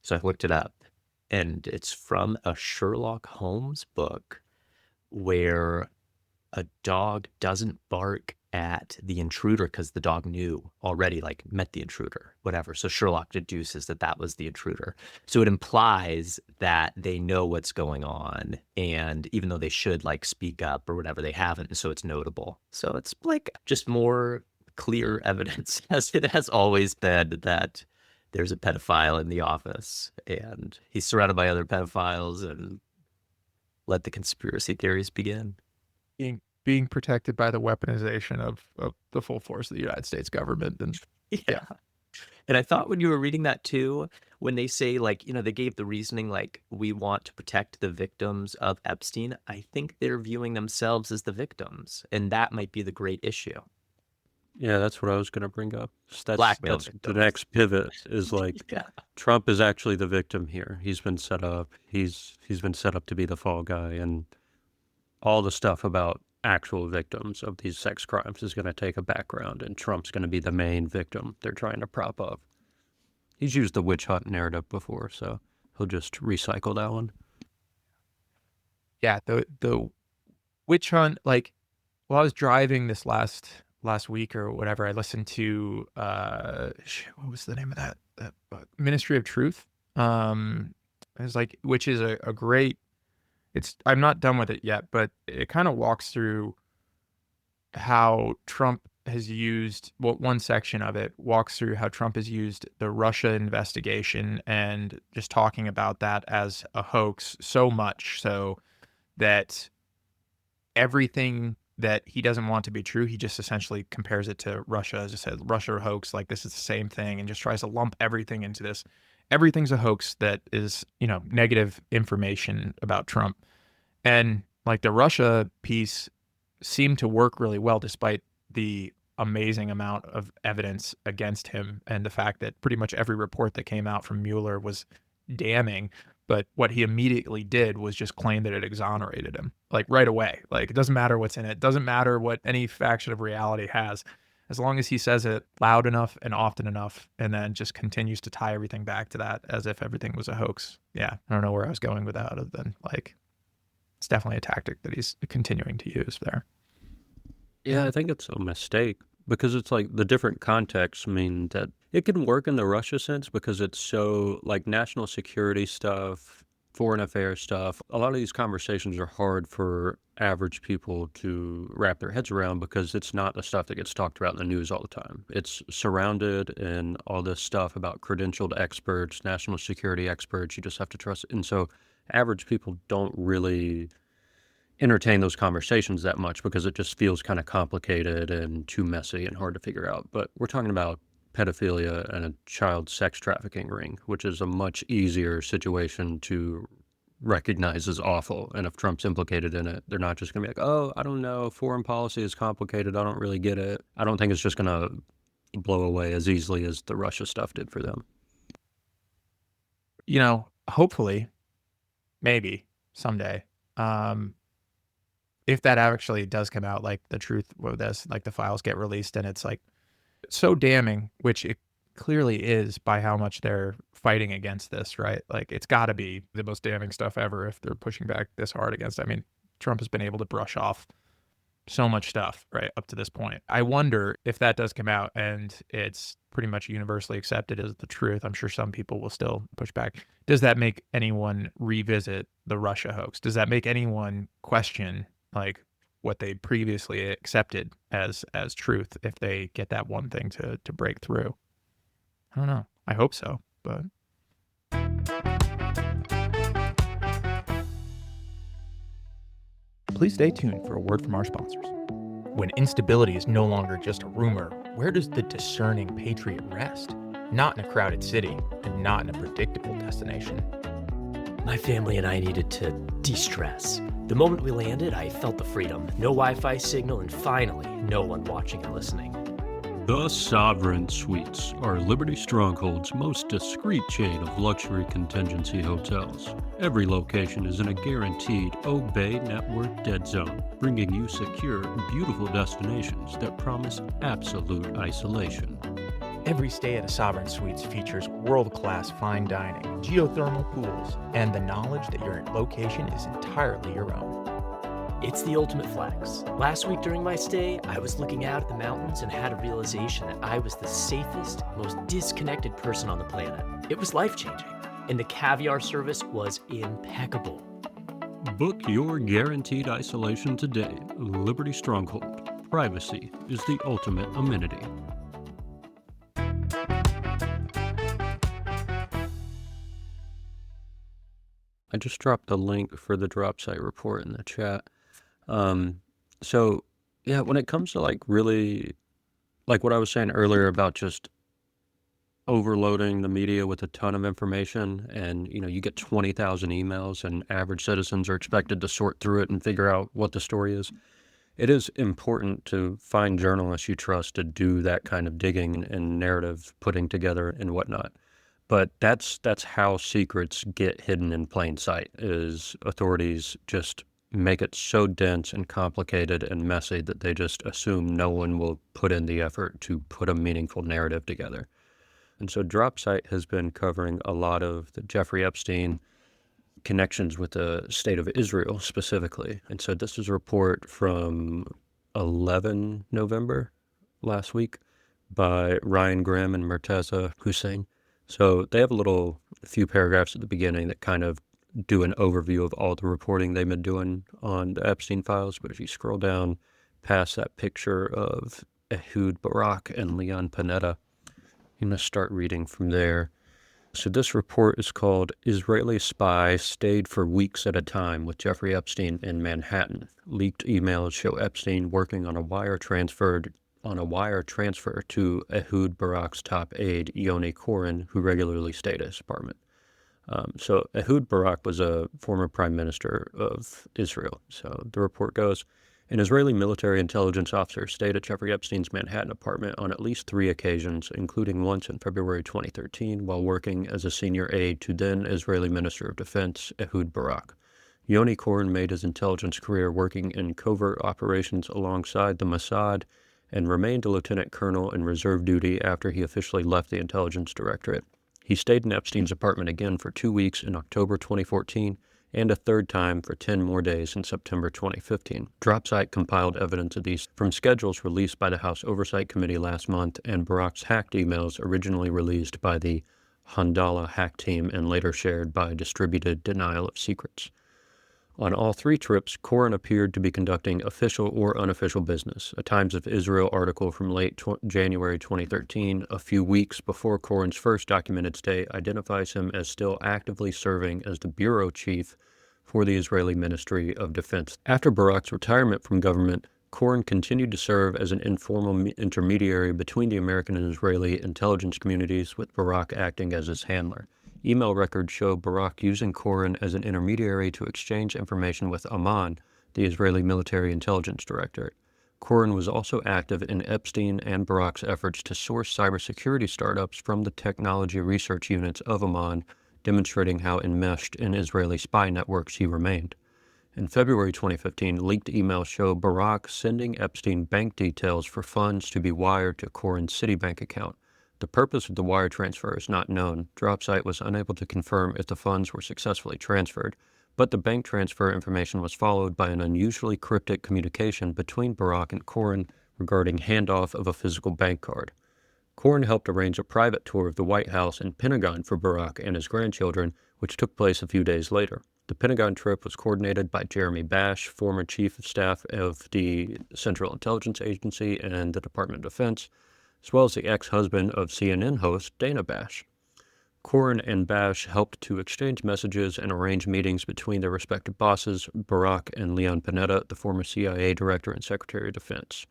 So I looked it up, and it's from a Sherlock Holmes book where a dog doesn't bark at the intruder because the dog knew already, like met the intruder, whatever. So Sherlock deduces that that was the intruder. So it implies that they know what's going on, and even though they should like speak up or whatever, they haven't. So it's notable. So it's like just more clear evidence, as it has always been, that there's a pedophile in the office and he's surrounded by other pedophiles, and let the conspiracy theories begin. Being protected by the weaponization of the full force of the United States government. And Yeah. And I thought when you were reading that too, when they say like, they gave the reasoning like, we want to protect the victims of Epstein, I think they're viewing themselves as the victims, and that might be the great issue. Yeah, that's what I was going to bring up. Blackmail That's the victims. next pivot is like Yeah. Trump is actually the victim here. He's been set up. He's been set up to be the fall guy, and all the stuff about actual victims of these sex crimes is going to take a background, and Trump's going to be the main victim they're trying to prop up. He's used the witch hunt narrative before, so he'll just recycle that one. yeah, the witch hunt, like, while I was driving this last week or whatever, I listened to what was the name of that book? Ministry of Truth. It was like, which is a great. I'm not done with it yet, but it kind of walks through how Trump has used, well, one section of it walks through how Trump has used the Russia investigation and just talking about that as a hoax so much so that everything that he doesn't want to be true, he just essentially compares it to Russia. As I said, Russia hoax, like this is the same thing, and just tries to lump everything into this. Everything's a hoax that is, negative information about Trump. And Like the Russia piece seemed to work really well despite the amazing amount of evidence against him and the fact that pretty much every report that came out from Mueller was damning. But what he immediately did was just claim that it exonerated him, like right away. Like it doesn't matter what's in it. It doesn't matter what any faction of reality has. As long as he says it loud enough and often enough, and then just continues to tie everything back to that as if everything was a hoax. Yeah, I don't know where I was going with that other than like, it's definitely a tactic that he's continuing to use there. Yeah, I think it's a mistake because it's like the different contexts mean that it can work in the Russia sense because it's so like national security stuff, foreign affairs stuff. A lot of these conversations are hard for average people to wrap their heads around because it's not the stuff that gets talked about in the news all the time. It's surrounded in all this stuff about credentialed experts, national security experts. You just have to trust. And so average people don't really entertain those conversations that much because it just feels kind of complicated and too messy and hard to figure out. But we're talking about pedophilia and a child sex trafficking ring, which is a much easier situation to recognize as awful. And if Trump's implicated in it, they're not just going to be like, oh, I don't know, foreign policy is complicated, I don't really get it. I don't think it's just going to blow away as easily as the Russia stuff did for them. You know, hopefully, maybe someday, if that actually does come out, like the truth with this, like the files get released and it's like so damning, which it clearly is by how much they're fighting against this, right? Like it's got to be the most damning stuff ever if they're pushing back this hard against it. I mean, Trump has been able to brush off so much stuff, right, up to this point. I wonder if that does come out and it's pretty much universally accepted as the truth. I'm sure some people will still push back. Does that make anyone revisit the Russia hoax? Does that make anyone question like what they previously accepted as truth if they get that one thing to break through? I don't know. I hope so, but please stay tuned for a word from our sponsors. When instability is no longer just a rumor, where does the discerning patriot rest? Not in a crowded city and not in a predictable destination. My family and I needed to de-stress. The moment we landed, I felt the freedom. No Wi-Fi signal, and finally, no one watching or listening. The Sovereign Suites are Liberty Stronghold's most discreet chain of luxury contingency hotels. Every location is in a guaranteed Obey Network dead zone, bringing you secure, beautiful destinations that promise absolute isolation. Every stay at a Sovereign Suites features world-class fine dining, geothermal pools, and the knowledge that your location is entirely your own. It's the ultimate flex. Last week during my stay, I was looking out at the mountains and had a realization that I was the safest, most disconnected person on the planet. It was life-changing, and the caviar service was impeccable. Book your guaranteed isolation today. Liberty Stronghold. Privacy is the ultimate amenity. I just dropped the link for the drop site report in the chat. So yeah, when it comes to like really, like what I was saying earlier about just overloading the media with a ton of information and, you know, you get 20,000 emails and average citizens are expected to sort through it and figure out what the story is. It is important to find journalists you trust to do that kind of digging and narrative putting together and whatnot. But that's how secrets get hidden in plain sight, is authorities just make it so dense and complicated and messy that they just assume no one will put in the effort to put a meaningful narrative together. And so DropSite has been covering a lot of the Jeffrey Epstein connections with the state of Israel specifically. And so this is a report from 11 November last week by Ryan Grimm and Murtaza Hussein. So they have a few paragraphs at the beginning that kind of do an overview of all the reporting they've been doing on the Epstein files. But if you scroll down past that picture of Ehud Barak and Leon Panetta, I'm going to start reading from there. So this report is called Israeli Spy Stayed for Weeks at a Time with Jeffrey Epstein in Manhattan. Leaked emails show Epstein working on a wire transfer to Ehud Barak's top aide, Yoni Koren, who regularly stayed at his apartment. So Ehud Barak was a former prime minister of Israel. So the report goes, an Israeli military intelligence officer stayed at Jeffrey Epstein's Manhattan apartment on at least 3 occasions, including once in February 2013, while working as a senior aide to then Israeli Minister of Defense Ehud Barak. Yoni Cohen made his intelligence career working in covert operations alongside the Mossad and remained a lieutenant colonel in reserve duty after he officially left the intelligence directorate. He stayed in Epstein's apartment again for 2 weeks in October 2014 and a third time for 10 more days in September 2015. DropSite compiled evidence of these from schedules released by the House Oversight Committee last month and Barak's hacked emails originally released by the Handala hack team and later shared by Distributed Denial of Secrets. On all 3 trips, Cohen appeared to be conducting official or unofficial business. A Times of Israel article from late January 2013, a few weeks before Cohen's first documented stay, identifies him as still actively serving as the bureau chief for the Israeli Ministry of Defense. After Barak's retirement from government, Cohen continued to serve as an informal intermediary between the American and Israeli intelligence communities, with Barak acting as his handler. Email records show Barak using Cohen as an intermediary to exchange information with Amman, the Israeli military intelligence directorate. Cohen was also active in Epstein and Barak's efforts to source cybersecurity startups from the technology research units of Amman, demonstrating how enmeshed in Israeli spy networks he remained. In February 2015, leaked emails show Barak sending Epstein bank details for funds to be wired to Cohen's Citibank account. The purpose of the wire transfer is not known. DropSite was unable to confirm if the funds were successfully transferred, but the bank transfer information was followed by an unusually cryptic communication between Barak and Cohen regarding handoff of a physical bank card. Cohen helped arrange a private tour of the White House and Pentagon for Barak and his grandchildren, which took place a few days later. The Pentagon trip was coordinated by Jeremy Bash, former chief of staff of the Central Intelligence Agency and the Department of Defense, as well as the ex-husband of CNN host Dana Bash. Cohen and Bash helped to exchange messages and arrange meetings between their respective bosses, Barak and Leon Panetta, the former CIA director and Secretary of Defense.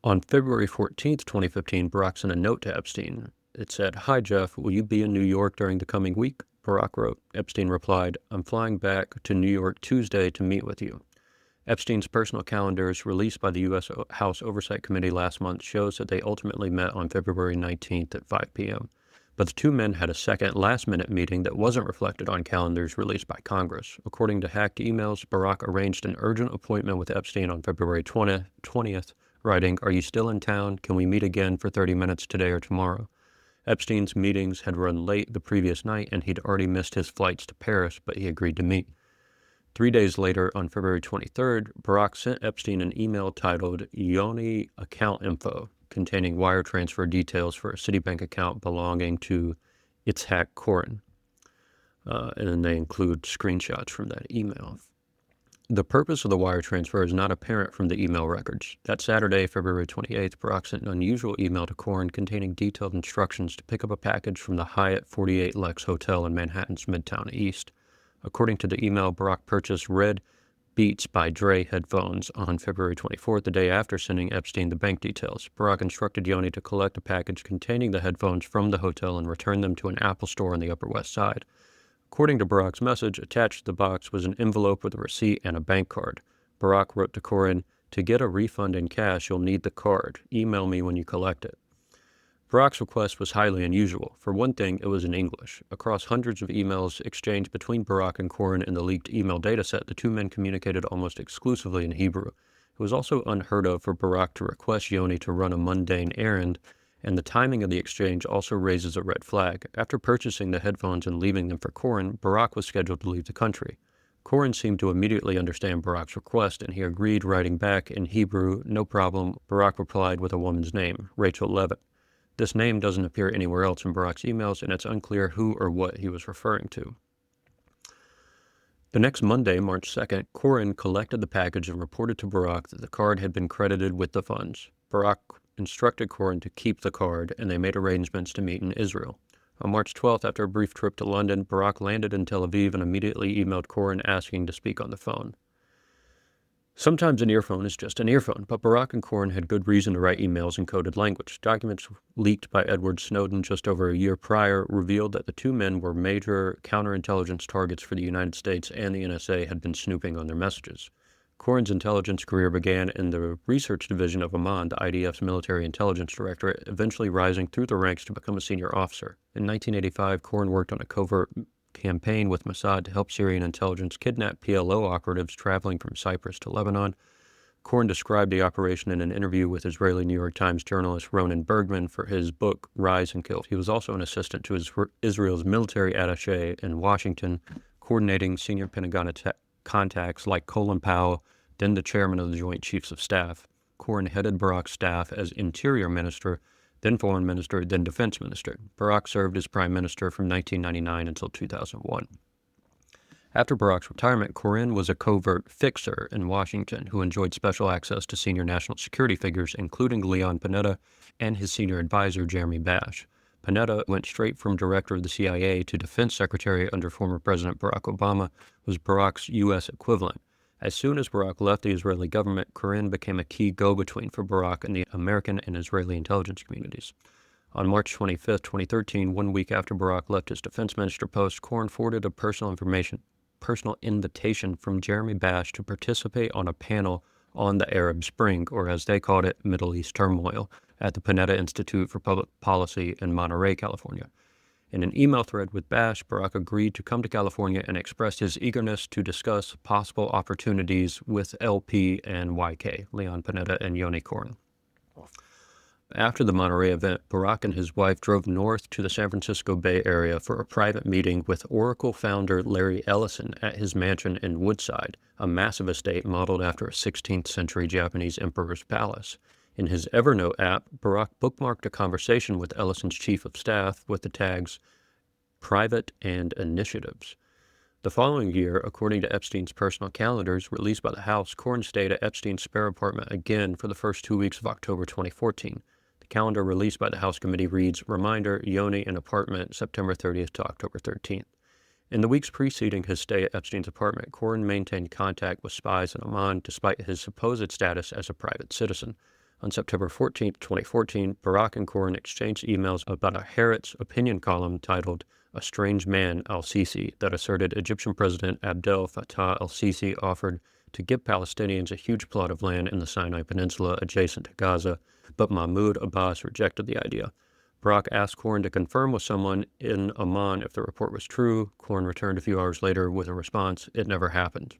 On February 14, 2015, Barak sent a note to Epstein. It said, "Hi, Jeff, will you be in New York during the coming week?" Barak wrote. Epstein replied, "I'm flying back to New York Tuesday to meet with you." Epstein's personal calendars, released by the U.S. House Oversight Committee last month, shows that they ultimately met on February 19th at 5 p.m. But the 2 men had a second last-minute meeting that wasn't reflected on calendars released by Congress. According to hacked emails, Barak arranged an urgent appointment with Epstein on February 20th, writing, "Are you still in town? Can we meet again for 30 minutes today or tomorrow?" Epstein's meetings had run late the previous night, and he'd already missed his flights to Paris, but he agreed to meet. 3 days later, on February 23rd, Barak sent Epstein an email titled Yoni Account Info, containing wire transfer details for a Citibank account belonging to Itzhak Cohen. And then they include screenshots from that email. The purpose of the wire transfer is not apparent from the email records. That Saturday, February 28th, Barak sent an unusual email to Cohen containing detailed instructions to pick up a package from the Hyatt 48 Lex Hotel in Manhattan's Midtown East. According to the email, Barak purchased red Beats by Dre headphones on February 24th, the day after sending Epstein the bank details. Barak instructed Yoni to collect a package containing the headphones from the hotel and return them to an Apple store on the Upper West Side. According to Barak's message, attached to the box was an envelope with a receipt and a bank card. Barak wrote to Cohen, "To get a refund in cash, you'll need the card. Email me when you collect it." Barak's request was highly unusual. For one thing, it was in English. Across hundreds of emails exchanged between Barak and Cohen in the leaked email dataset, the 2 men communicated almost exclusively in Hebrew. It was also unheard of for Barak to request Yoni to run a mundane errand, and the timing of the exchange also raises a red flag. After purchasing the headphones and leaving them for Cohen, Barak was scheduled to leave the country. Cohen seemed to immediately understand Barak's request, and he agreed, writing back in Hebrew, "No problem." Barak replied with a woman's name, Rachel Levitt. This name doesn't appear anywhere else in Barak's emails, and it's unclear who or what he was referring to. The next Monday, March 2nd, Cohen collected the package and reported to Barak that the card had been credited with the funds. Barak instructed Cohen to keep the card, and they made arrangements to meet in Israel. On March 12th, after a brief trip to London, Barak landed in Tel Aviv and immediately emailed Cohen asking to speak on the phone. Sometimes an earphone is just an earphone, but Barack and Corrin had good reason to write emails in coded language. Documents leaked by Edward Snowden just over a year prior revealed that the two men were major counterintelligence targets for the United States, and the NSA had been snooping on their messages. Corrin's intelligence career began in the research division of Amman, the IDF's military intelligence directorate, eventually rising through the ranks to become a senior officer. In 1985, Corrin worked on a covert campaign with Mossad to help Syrian intelligence kidnap PLO operatives traveling from Cyprus to Lebanon. Corrin described the operation in an interview with Israeli New York Times journalist Ronan Bergman for his book Rise and Kill. He was also an assistant to Israel's military attaché in Washington, coordinating senior Pentagon contacts like Colin Powell, then the chairman of the Joint Chiefs of Staff. Corrin headed Barack's staff as Interior Minister, then Foreign Minister, then Defense Minister. Barack served as Prime Minister from 1999 until 2001. After Barack's retirement, Corrin was a covert fixer in Washington who enjoyed special access to senior national security figures, including Leon Panetta and his senior advisor, Jeremy Bash. Panetta went straight from director of the CIA to defense secretary under former President Barack Obama, was Barack's U.S. equivalent. As soon as Barack left the Israeli government, Corrin became a key go-between for Barack and the American and Israeli intelligence communities. On March 25, 2013, 1 week after Barack left his defense minister post, Corrin forwarded a personal invitation from Jeremy Bash to participate on a panel on the Arab Spring, or as they called it, Middle East turmoil, at the Panetta Institute for Public Policy in Monterey, California. In an email thread with Bash, Barack agreed to come to California and expressed his eagerness to discuss possible opportunities with LP and YK, Leon Panetta and Yoni Corrin. After the Monterey event, Barack and his wife drove north to the San Francisco Bay Area for a private meeting with Oracle founder Larry Ellison at his mansion in Woodside, a massive estate modeled after a 16th century Japanese emperor's palace. In his Evernote app, Barack bookmarked a conversation with Ellison's chief of staff with the tags private and initiatives. The following year, according to Epstein's personal calendars released by the House, Corrin stayed at Epstein's spare apartment again for the first 2 weeks of October 2014. The calendar released by the House committee reads, Reminder, Yoni in apartment, September 30th to October 13th. In the weeks preceding his stay at Epstein's apartment, Corrin maintained contact with spies in Oman despite his supposed status as a private citizen. On September 14, 2014, Barack and Corrin exchanged emails about a Haaretz opinion column titled A Strange Man, al-Sisi, that asserted Egyptian President Abdel Fattah al-Sisi offered to give Palestinians a huge plot of land in the Sinai Peninsula adjacent to Gaza, but Mahmoud Abbas rejected the idea. Barack asked Corrin to confirm with someone in Amman if the report was true. Corrin returned a few hours later with a response, it never happened.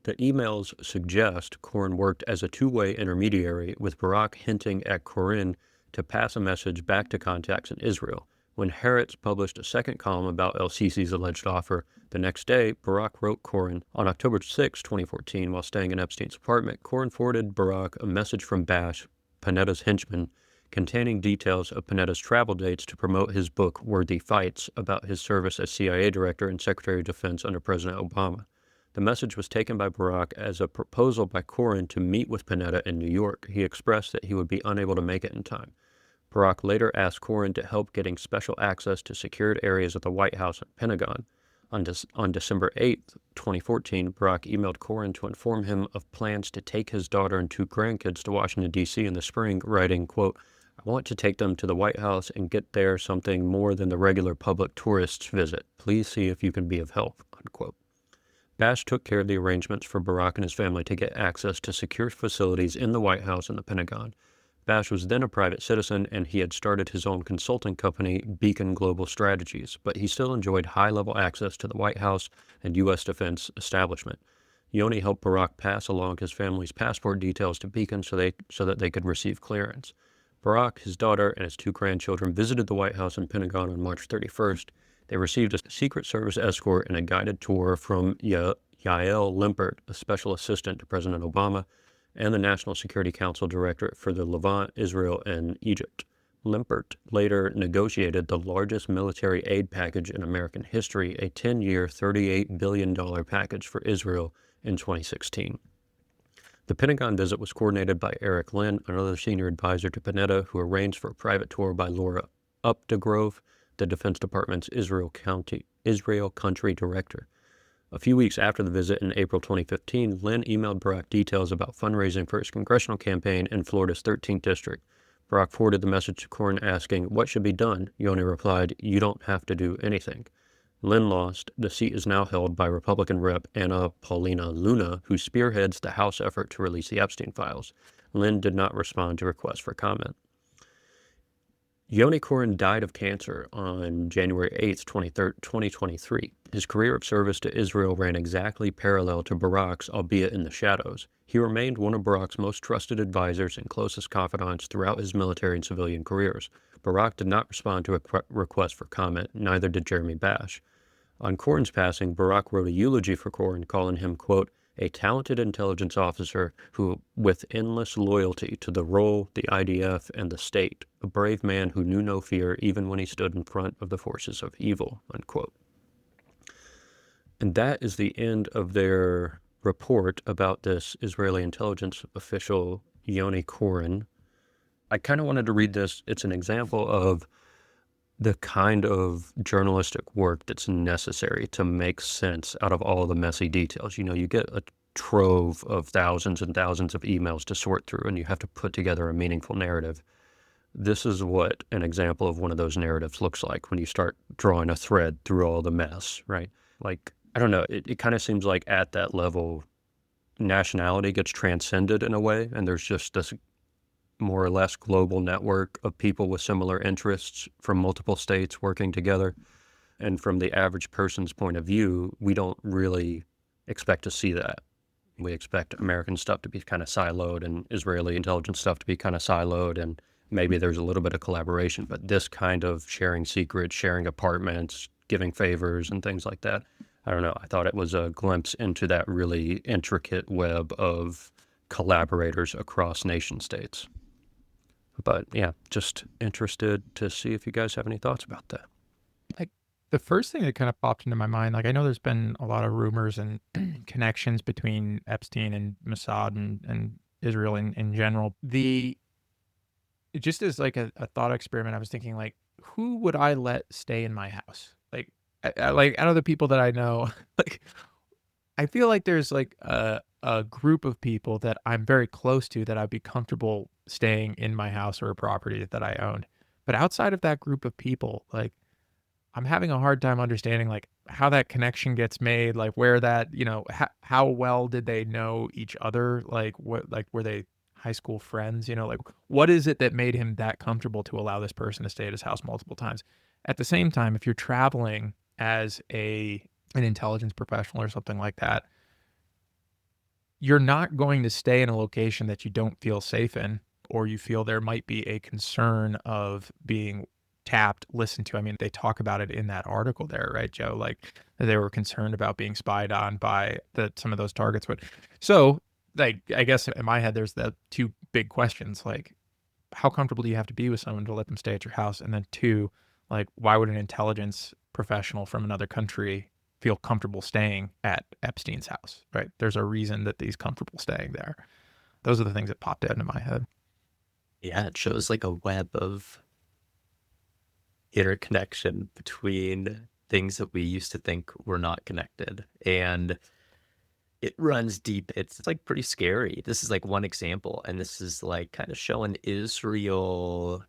The emails suggest Corrin worked as a two-way intermediary, with Barack hinting at Corrin to pass a message back to contacts in Israel. When Haaretz published a second column about el-Sisi's alleged offer, the next day, Barack wrote Corrin. On October 6, 2014, while staying in Epstein's apartment, Corrin forwarded Barack a message from Bash, Panetta's henchman, containing details of Panetta's travel dates to promote his book, Worthy Fights, about his service as CIA Director and Secretary of Defense under President Obama. The message was taken by Barack as a proposal by Corrin to meet with Panetta in New York. He expressed that he would be unable to make it in time. Barack later asked Corrin to help getting special access to secured areas of the White House and Pentagon. On December 8, 2014, Barack emailed Corrin to inform him of plans to take his daughter and 2 grandkids to Washington, D.C. in the spring, writing, quote, I want to take them to the White House and get there something more than the regular public tourists visit. Please see if you can be of help, unquote. Bash took care of the arrangements for Barack and his family to get access to secure facilities in the White House and the Pentagon. Bash was then a private citizen, and he had started his own consulting company, Beacon Global Strategies, but he still enjoyed high-level access to the White House and U.S. defense establishment. Yoni helped Barack pass along his family's passport details to Beacon so that they could receive clearance. Barack, his daughter, and his 2 grandchildren visited the White House and Pentagon on March 31st. They received a Secret Service escort and a guided tour from Yael Limpert, a special assistant to President Obama, and the National Security Council Director for the Levant, Israel, and Egypt. Limpert later negotiated the largest military aid package in American history, a 10-year, $38 billion package for Israel in 2016. The Pentagon visit was coordinated by Eric Lynn, another senior advisor to Panetta, who arranged for a private tour by Laura Updegrove, the Defense Department's Israel Country Director. A few weeks after the visit in April 2015, Lynn emailed Barack details about fundraising for his congressional campaign in Florida's 13th district. Barack forwarded the message to Corrin asking, "What should be done?" Yoni replied, "You don't have to do anything." Lynn lost. The seat is now held by Republican Rep. Anna Paulina Luna, who spearheads the House effort to release the Epstein files. Lynn did not respond to requests for comment. Yoni Corrin died of cancer on January 8, 2023. His career of service to Israel ran exactly parallel to Barack's, albeit in the shadows. He remained one of Barack's most trusted advisors and closest confidants throughout his military and civilian careers. Barack did not respond to a request for comment, neither did Jeremy Bash. On Corrin's passing, Barack wrote a eulogy for Corrin, calling him, quote, "a talented intelligence officer who, with endless loyalty to the role, the IDF, and the state, a brave man who knew no fear even when he stood in front of the forces of evil," unquote. And that is the end of their report about this Israeli intelligence official, Yoni Corrin. I kind of wanted to read this. It's an example of the kind of journalistic work that's necessary to make sense out of all the messy details. You know, you get a trove of thousands and thousands of emails to sort through, and you have to put together a meaningful narrative. This is what an example of one of those narratives looks like when you start drawing a thread through all the mess, right? Like, I don't know, it kind of seems like at that level, nationality gets transcended in a way, and there's just this more or less global network of people with similar interests from multiple states working together. And from the average person's point of view, we don't really expect to see that. We expect American stuff to be kind of siloed and Israeli intelligence stuff to be kind of siloed, and maybe there's a little bit of collaboration, but this kind of sharing secrets, sharing apartments, giving favors and things like that, I don't know. I thought it was a glimpse into that really intricate web of collaborators across nation states. But yeah, just interested to see if you guys have any thoughts about that. Like the first thing that kind of popped into my mind, like I know there's been a lot of rumors and connections between Epstein and Mossad and Israel in general. Just as like a thought experiment, I was thinking like, who would I let stay in my house? Like, like out of the people that I know, like I feel like there's like a group of people that I'm very close to that I'd be comfortable staying in my house or a property that I owned. But outside of that group of people, like I'm having a hard time understanding like how that connection gets made, like where that, how well did they know each other? Like what, like were they high school friends? Like what is it that made him that comfortable to allow this person to stay at his house multiple times? At the same time, if you're traveling as an intelligence professional or something like that, you're not going to stay in a location that you don't feel safe in, or you feel there might be a concern of being tapped, listened to. I mean, they talk about it in that article there, right, Joe? Like they were concerned about being spied on by some of those targets. So, like, I guess in my head, there's the two big questions, like, how comfortable do you have to be with someone to let them stay at your house? And then two, like, why would an intelligence professional from another country feel comfortable staying at Epstein's house, right? There's a reason that he's comfortable staying there. Those are the things that popped out into my head. Yeah, it shows like a web of interconnection between things that we used to think were not connected. And it runs deep. It's like pretty scary. This is like one example. And this is like kind of showing Israel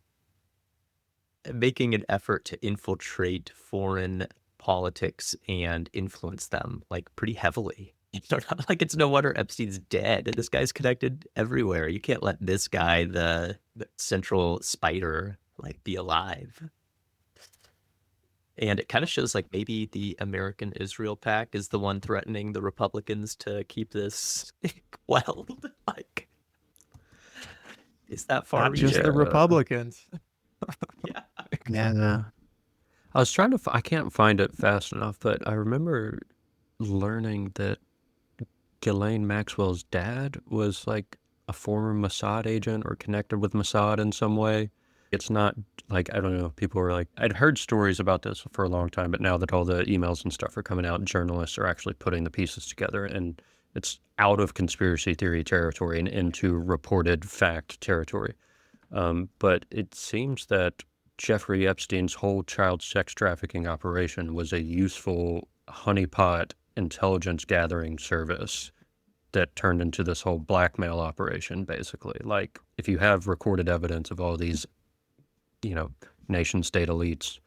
making an effort to infiltrate foreign politics and influence them like pretty heavily. It's not like it's no wonder Epstein's dead. This guy's connected everywhere. You can't let this guy, the central spider, like be alive. And it kind of shows like maybe the American Israel pact is the one threatening the Republicans to keep this quelled. Like, is that far? Not just the Republicans. Yeah. Yeah. I was trying to, I can't find it fast enough, but I remember learning that Ghislaine Maxwell's dad was like a former Mossad agent or connected with Mossad in some way. It's not like, I don't know, people were like, I'd heard stories about this for a long time, but now that all the emails and stuff are coming out, journalists are actually putting the pieces together, and it's out of conspiracy theory territory and into reported fact territory. But it seems that Jeffrey Epstein's whole child sex trafficking operation was a useful honeypot intelligence gathering service that turned into this whole blackmail operation, basically. Like, if you have recorded evidence of all these, nation state elites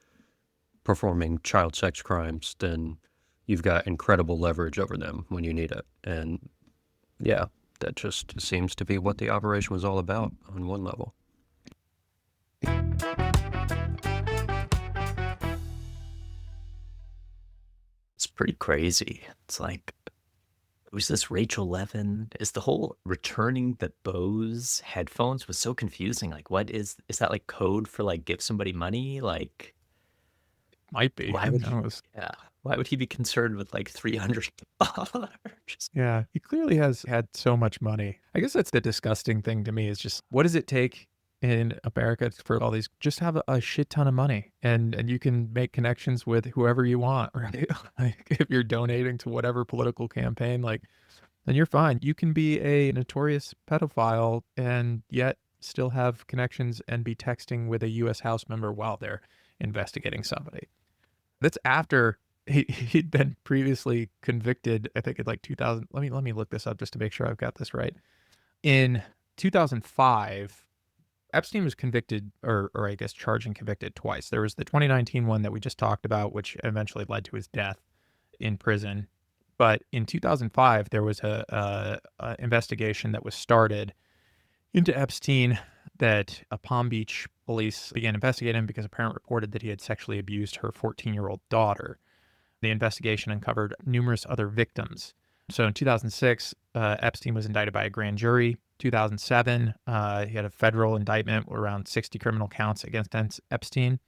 performing child sex crimes, then you've got incredible leverage over them when you need it. And yeah, that just seems to be what the operation was all about on one level. It's pretty crazy. It's like, who's this Rachel Levin? Is the whole returning the Bose headphones was so confusing. Like, what is that like code for like give somebody money? Like, Might be. why Who would he, knows? yeah, why would he be concerned with like $300? Yeah, he clearly has had so much money. I guess that's the disgusting thing to me is just what does it take in America for all these just have a shit ton of money and you can make connections with whoever you want, right? Like if you're donating to whatever political campaign, like then you're fine. You can be a notorious pedophile and yet still have connections and be texting with a US House member while they're investigating somebody. That's after he'd been previously convicted, I think in like 2000. Let me look this up just to make sure I've got this right. In 2005, Epstein was convicted, or I guess charged and convicted twice. There was the 2019 one that we just talked about, which eventually led to his death in prison. But in 2005, there was a investigation that was started into Epstein that Palm Beach police began investigating him because a parent reported that he had sexually abused her 14-year-old daughter. The investigation uncovered numerous other victims. So in 2006, Epstein was indicted by a grand jury. 2007, he had a federal indictment with around 60 criminal counts against Epstein.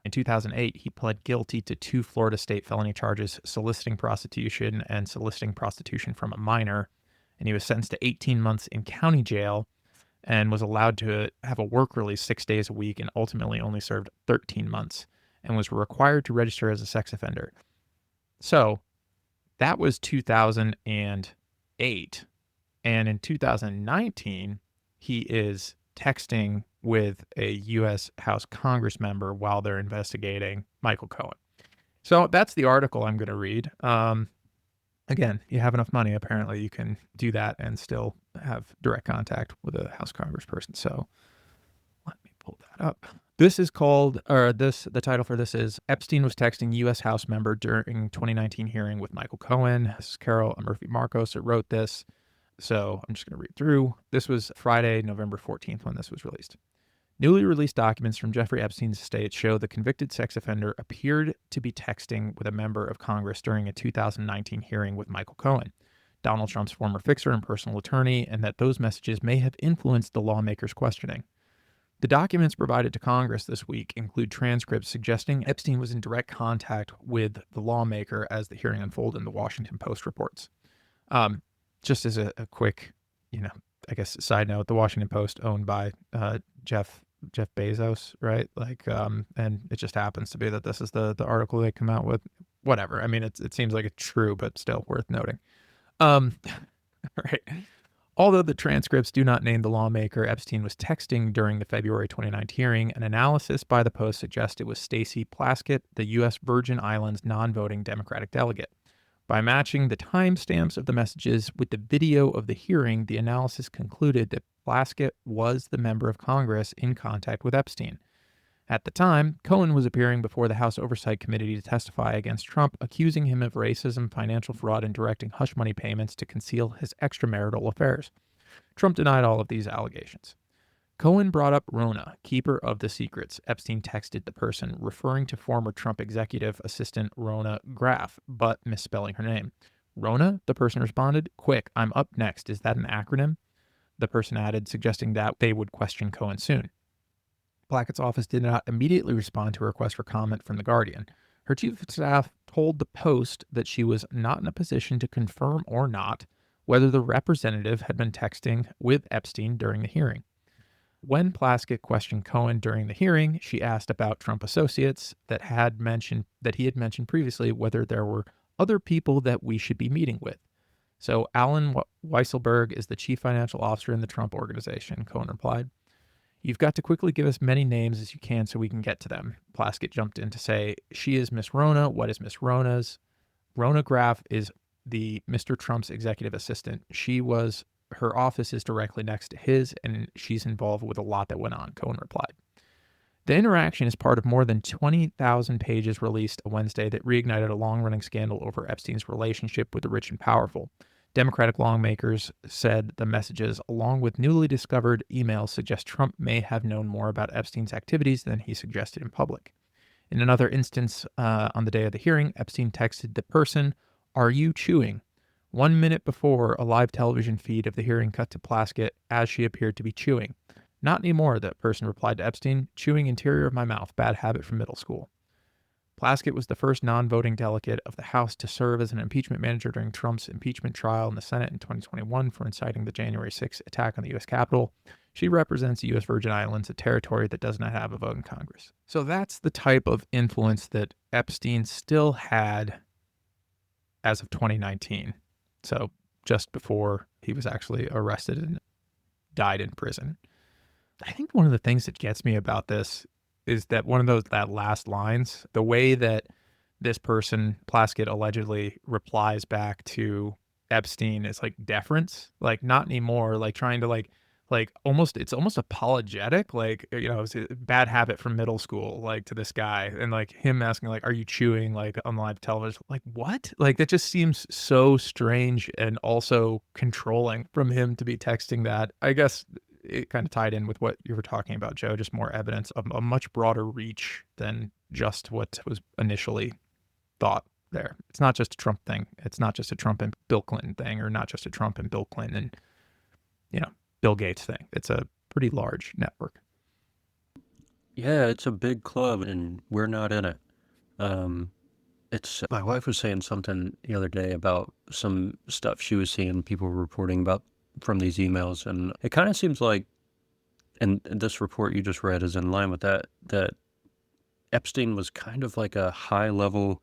In 2008, he pled guilty to 2 Florida state felony charges, soliciting prostitution and soliciting prostitution from a minor. And he was sentenced to 18 months in county jail and was allowed to have a work release 6 days a week and ultimately only served 13 months and was required to register as a sex offender. So that was 2008. And in 2019, he is texting with a U.S. House Congress member while they're investigating Michael Cohen. So that's the article I'm going to read. Again, you have enough money, apparently you can do that and still have direct contact with a House Congressperson. So let me pull that up. This is called, the title for this is Epstein was texting U.S. House member during 2019 hearing with Michael Cohen. This is Carol Murphy Marcos that wrote this. So I'm just going to read through. This was Friday, November 14th when this was released. Newly released documents from Jeffrey Epstein's estate show the convicted sex offender appeared to be texting with a member of Congress during a 2019 hearing with Michael Cohen, Donald Trump's former fixer and personal attorney, and that those messages may have influenced the lawmaker's questioning. The documents provided to Congress this week include transcripts suggesting Epstein was in direct contact with the lawmaker as the hearing unfolded, the Washington Post reports. Just as a quick, I guess, side note, the Washington Post owned by Jeff Bezos, right? Like, and it just happens to be that this is the article they come out with. Whatever. I mean, it seems like it's true, but still worth noting. Right. Although the transcripts do not name the lawmaker Epstein was texting during the February 29th hearing, an analysis by the Post suggests it was Stacey Plaskett, the U.S. Virgin Islands non-voting Democratic delegate. By matching the timestamps of the messages with the video of the hearing, the analysis concluded that Plaskett was the member of Congress in contact with Epstein. At the time, Cohen was appearing before the House Oversight Committee to testify against Trump, accusing him of racism, financial fraud, and directing hush money payments to conceal his extramarital affairs. Trump denied all of these allegations. Cohen brought up Rona, keeper of the secrets. Epstein texted the person, referring to former Trump executive assistant Rona Graff, but misspelling her name. Rona? The person responded. Quick, I'm up next. Is that an acronym? The person added, suggesting that they would question Cohen soon. Plackett's office did not immediately respond to a request for comment from The Guardian. Her chief of staff told the Post that she was not in a position to confirm or not whether the representative had been texting with Epstein during the hearing. When Plaskett questioned Cohen during the hearing, she asked about Trump associates that he had mentioned previously whether there were other people that we should be meeting with. So Alan Weisselberg is the chief financial officer in the Trump organization, Cohen replied. You've got to quickly give us many names as you can so we can get to them. Plaskett jumped in to say, she is Miss Rona. What is Miss Rona's? Rona Graff is the Mr. Trump's executive assistant. Her office is directly next to his, and she's involved with a lot that went on, Cohen replied. The interaction is part of more than 20,000 pages released Wednesday that reignited a long-running scandal over Epstein's relationship with the rich and powerful. Democratic lawmakers said the messages, along with newly discovered emails, suggest Trump may have known more about Epstein's activities than he suggested in public. In another instance, on the day of the hearing, Epstein texted the person, "Are you chewing?" 1 minute before a live television feed of the hearing cut to Plaskett as she appeared to be chewing. "Not anymore," that person replied to Epstein. "Chewing interior of my mouth. Bad habit from middle school." Plaskett was the first non-voting delegate of the House to serve as an impeachment manager during Trump's impeachment trial in the Senate in 2021 for inciting the January 6th attack on the U.S. Capitol. She represents the U.S. Virgin Islands, a territory that does not have a vote in Congress. So that's the type of influence that Epstein still had as of 2019. So just before he was actually arrested and died in prison. I think one of the things that gets me about this is that that last lines, the way that this person, Plaskett, allegedly replies back to Epstein is like deference, like not anymore, like trying to it's almost apologetic, like, it's a bad habit from middle school, like to this guy, and like him asking like, "Are you chewing?" like on live television, like what? Like that just seems so strange and also controlling from him to be texting that. I guess it kind of tied in with what you were talking about, Joe, just more evidence of a much broader reach than just what was initially thought there. It's not just a Trump thing. It's not just a Trump and Bill Clinton thing, or not just a Trump and Bill Clinton and, Bill Gates thing. It's a pretty large network. Yeah, it's a big club, and we're not in it. My wife was saying something the other day about some stuff she was seeing people reporting about from these emails, and it kind of seems like, and this report you just read is in line with that Epstein was kind of like a high-level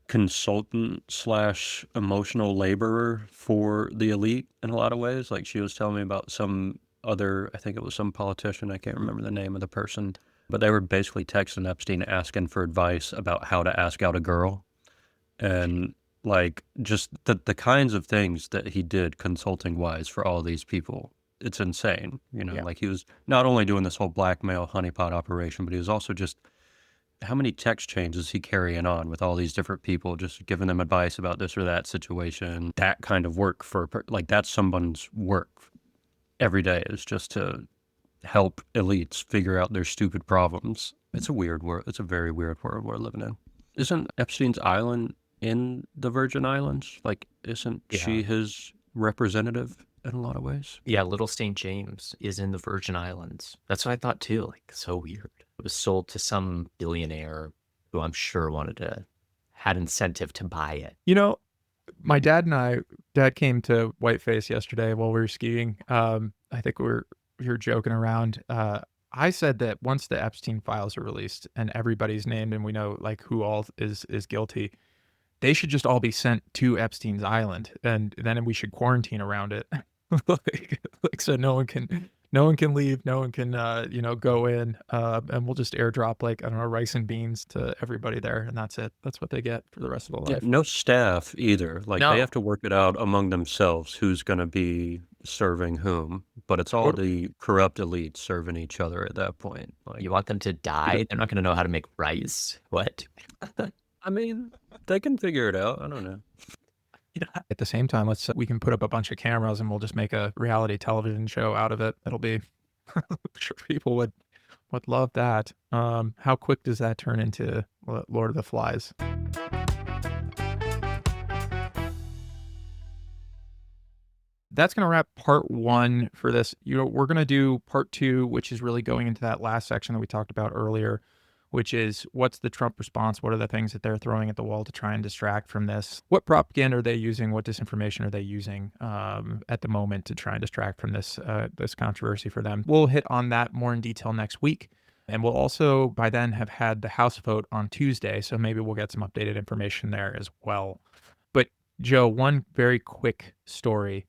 consultant slash emotional laborer for the elite in a lot of ways. Like she was telling me about some other, I think it was some politician, I can't remember the name of the person, but they were basically texting Epstein asking for advice about how to ask out a girl. And like just the kinds of things that he did consulting wise for all these people. It's insane. Yeah. Like he was not only doing this whole blackmail honeypot operation, but he was also just, how many text chains is he carrying on with all these different people, just giving them advice about this or that situation? That kind of work like that's someone's work every day, is just to help elites figure out their stupid problems. It's a weird world. It's a very weird world we're living in. Isn't Epstein's island in the Virgin Islands? Like, isn't she his representative in a lot of ways? Yeah, Little St. James is in the Virgin Islands. That's what I thought too. Like, so weird. It was sold to some billionaire who I'm sure had incentive to buy it. My dad came to Whiteface yesterday while we were skiing. I think we were joking around. I said that once the Epstein files are released and everybody's named and we know like who all is guilty, they should just all be sent to Epstein's island, and then we should quarantine around it. like so no one can leave, no one can go in, and we'll just airdrop like, I don't know, rice and beans to everybody there, and that's it. That's what they get for the rest of their life. No staff either. Like No. they have to work it out among themselves who's going to be serving whom, but it's all the corrupt elites serving each other at that point. Like, You want them to die? They're not going to know how to make rice. What? I mean, they can figure it out. I don't know. At the same time, we can put up a bunch of cameras and we'll just make a reality television show out of it. It'll be, I'm sure people would love that. How quick does that turn into Lord of the Flies? That's going to wrap part one for this. We're going to do part two, which is really going into that last section that we talked about earlier, which is what's the Trump response? What are the things that they're throwing at the wall to try and distract from this? What propaganda are they using? What disinformation are they using at the moment to try and distract from this controversy for them? We'll hit on that more in detail next week. And we'll also, by then, have had the House vote on Tuesday, so maybe we'll get some updated information there as well. But, Joe, one very quick story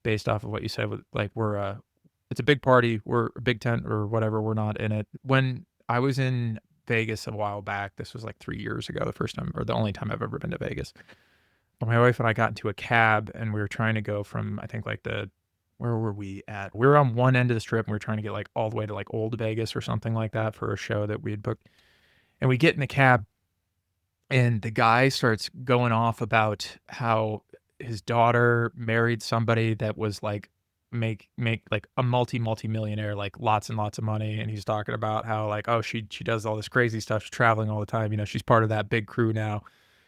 based off of what you said, it's a big party, we're a big tent or whatever, we're not in it. When I was in Vegas a while back. This was like 3 years ago, the first time or the only time I've ever been to Vegas. But my wife and I got into a cab and we were trying to go from, I think like where were we at? We were on one end of the strip and we were trying to get like all the way to like Old Vegas or something like that for a show that we had booked. And we get in the cab and the guy starts going off about how his daughter married somebody that was like make like a multi-millionaire, like lots and lots of money. And he's talking about how like, oh, she does all this crazy stuff. She's traveling all the time. You know, she's part of that big crew now.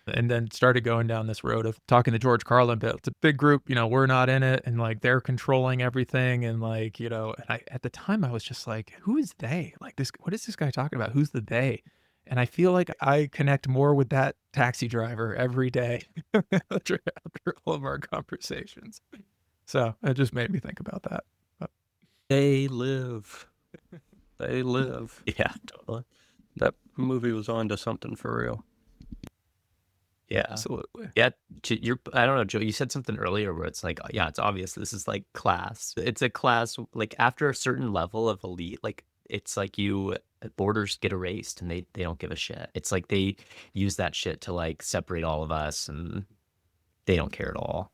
And then started going down this road of talking to George Carlin, but it's a big group, you know, we're not in it. And like, they're controlling everything. And like, you know, and at the time I was just like, who is they? Like this, what is this guy talking about? Who's the they? And I feel like I connect more with that taxi driver every day after all of our conversations. So it just made me think about that. But They live. They live. Yeah, totally. That movie was on to something for real. Yeah. absolutely. Yeah, I don't know, Joe, you said something earlier where it's like, yeah, it's obvious this is like class. It's a class, like after a certain level of elite, like it's like borders get erased and they don't give a shit. It's like they use that shit to like separate all of us and they don't care at all.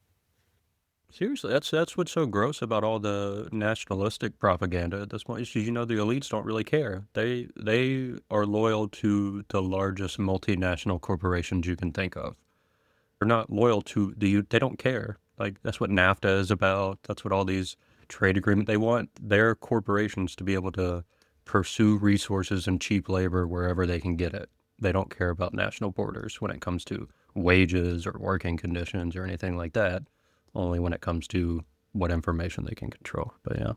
Seriously, that's what's so gross about all the nationalistic propaganda at this point. Is you know the elites don't really care. They are loyal to the largest multinational corporations you can think of. They're not loyal to they don't care. Like that's what NAFTA is about. That's what all these trade agreements. They want their corporations to be able to pursue resources and cheap labor wherever they can get it. They don't care about national borders when it comes to wages or working conditions or anything like that. Only when it comes to what information they can control. But yeah,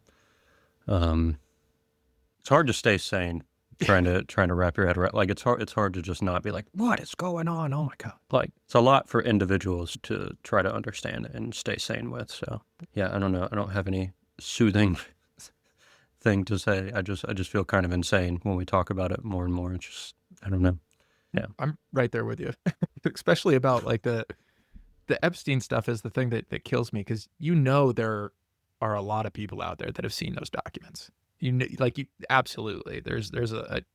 it's hard to stay sane trying to wrap your head around. Like it's hard to just not be like, what is going on? Oh my God! Like it's a lot for individuals to try to understand and stay sane with. So yeah, I don't know. I don't have any soothing thing to say. I just feel kind of insane when we talk about it more and more. It's just I don't know. Yeah, I'm right there with you, especially about like the Epstein stuff is the thing that kills me because you know there are a lot of people out there that have seen those documents. You know, like you absolutely there's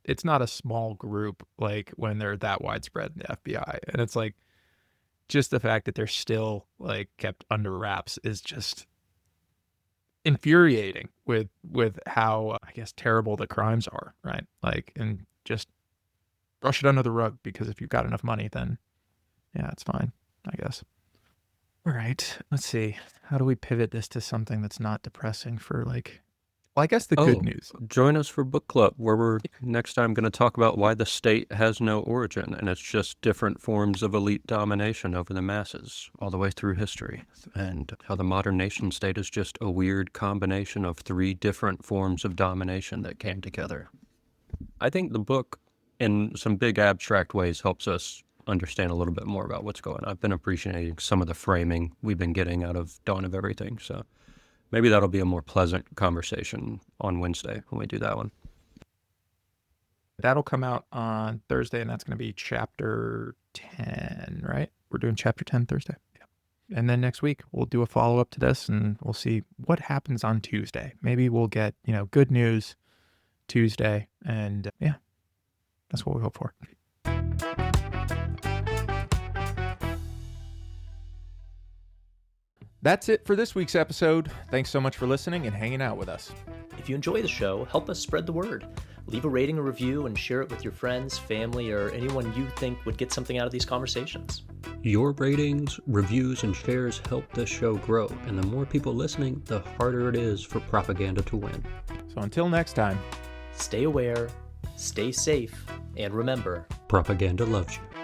it's not a small group like when they're that widespread in the FBI, and it's like just the fact that they're still like kept under wraps is just infuriating with how I guess terrible the crimes are, right? Like and just brush it under the rug because if you've got enough money, then yeah, it's fine, I guess. All right, let's see. How do we pivot this to something that's not depressing for like, well, I guess the good news. Join us for book club where we're next time going to talk about why the state has no origin and it's just different forms of elite domination over the masses all the way through history, and how the modern nation state is just a weird combination of 3 different forms of domination that came together. I think the book in some big abstract ways helps us understand a little bit more about what's going on. I've been appreciating some of the framing we've been getting out of Dawn of Everything, so maybe that'll be a more pleasant conversation on Wednesday when we do that one. That'll come out on Thursday, and that's going to be chapter 10, right? We're doing chapter 10 Thursday. Yeah. And then next week, we'll do a follow-up to this, and we'll see what happens on Tuesday. Maybe we'll get, good news Tuesday, and yeah, that's what we hope for. That's it for this week's episode. Thanks so much for listening and hanging out with us. If you enjoy the show, help us spread the word. Leave a rating or review and share it with your friends, family, or anyone you think would get something out of these conversations. Your ratings, reviews, and shares help this show grow, and the more people listening, the harder it is for propaganda to win. So until next time, Stay aware, stay safe, and remember, propaganda loves you.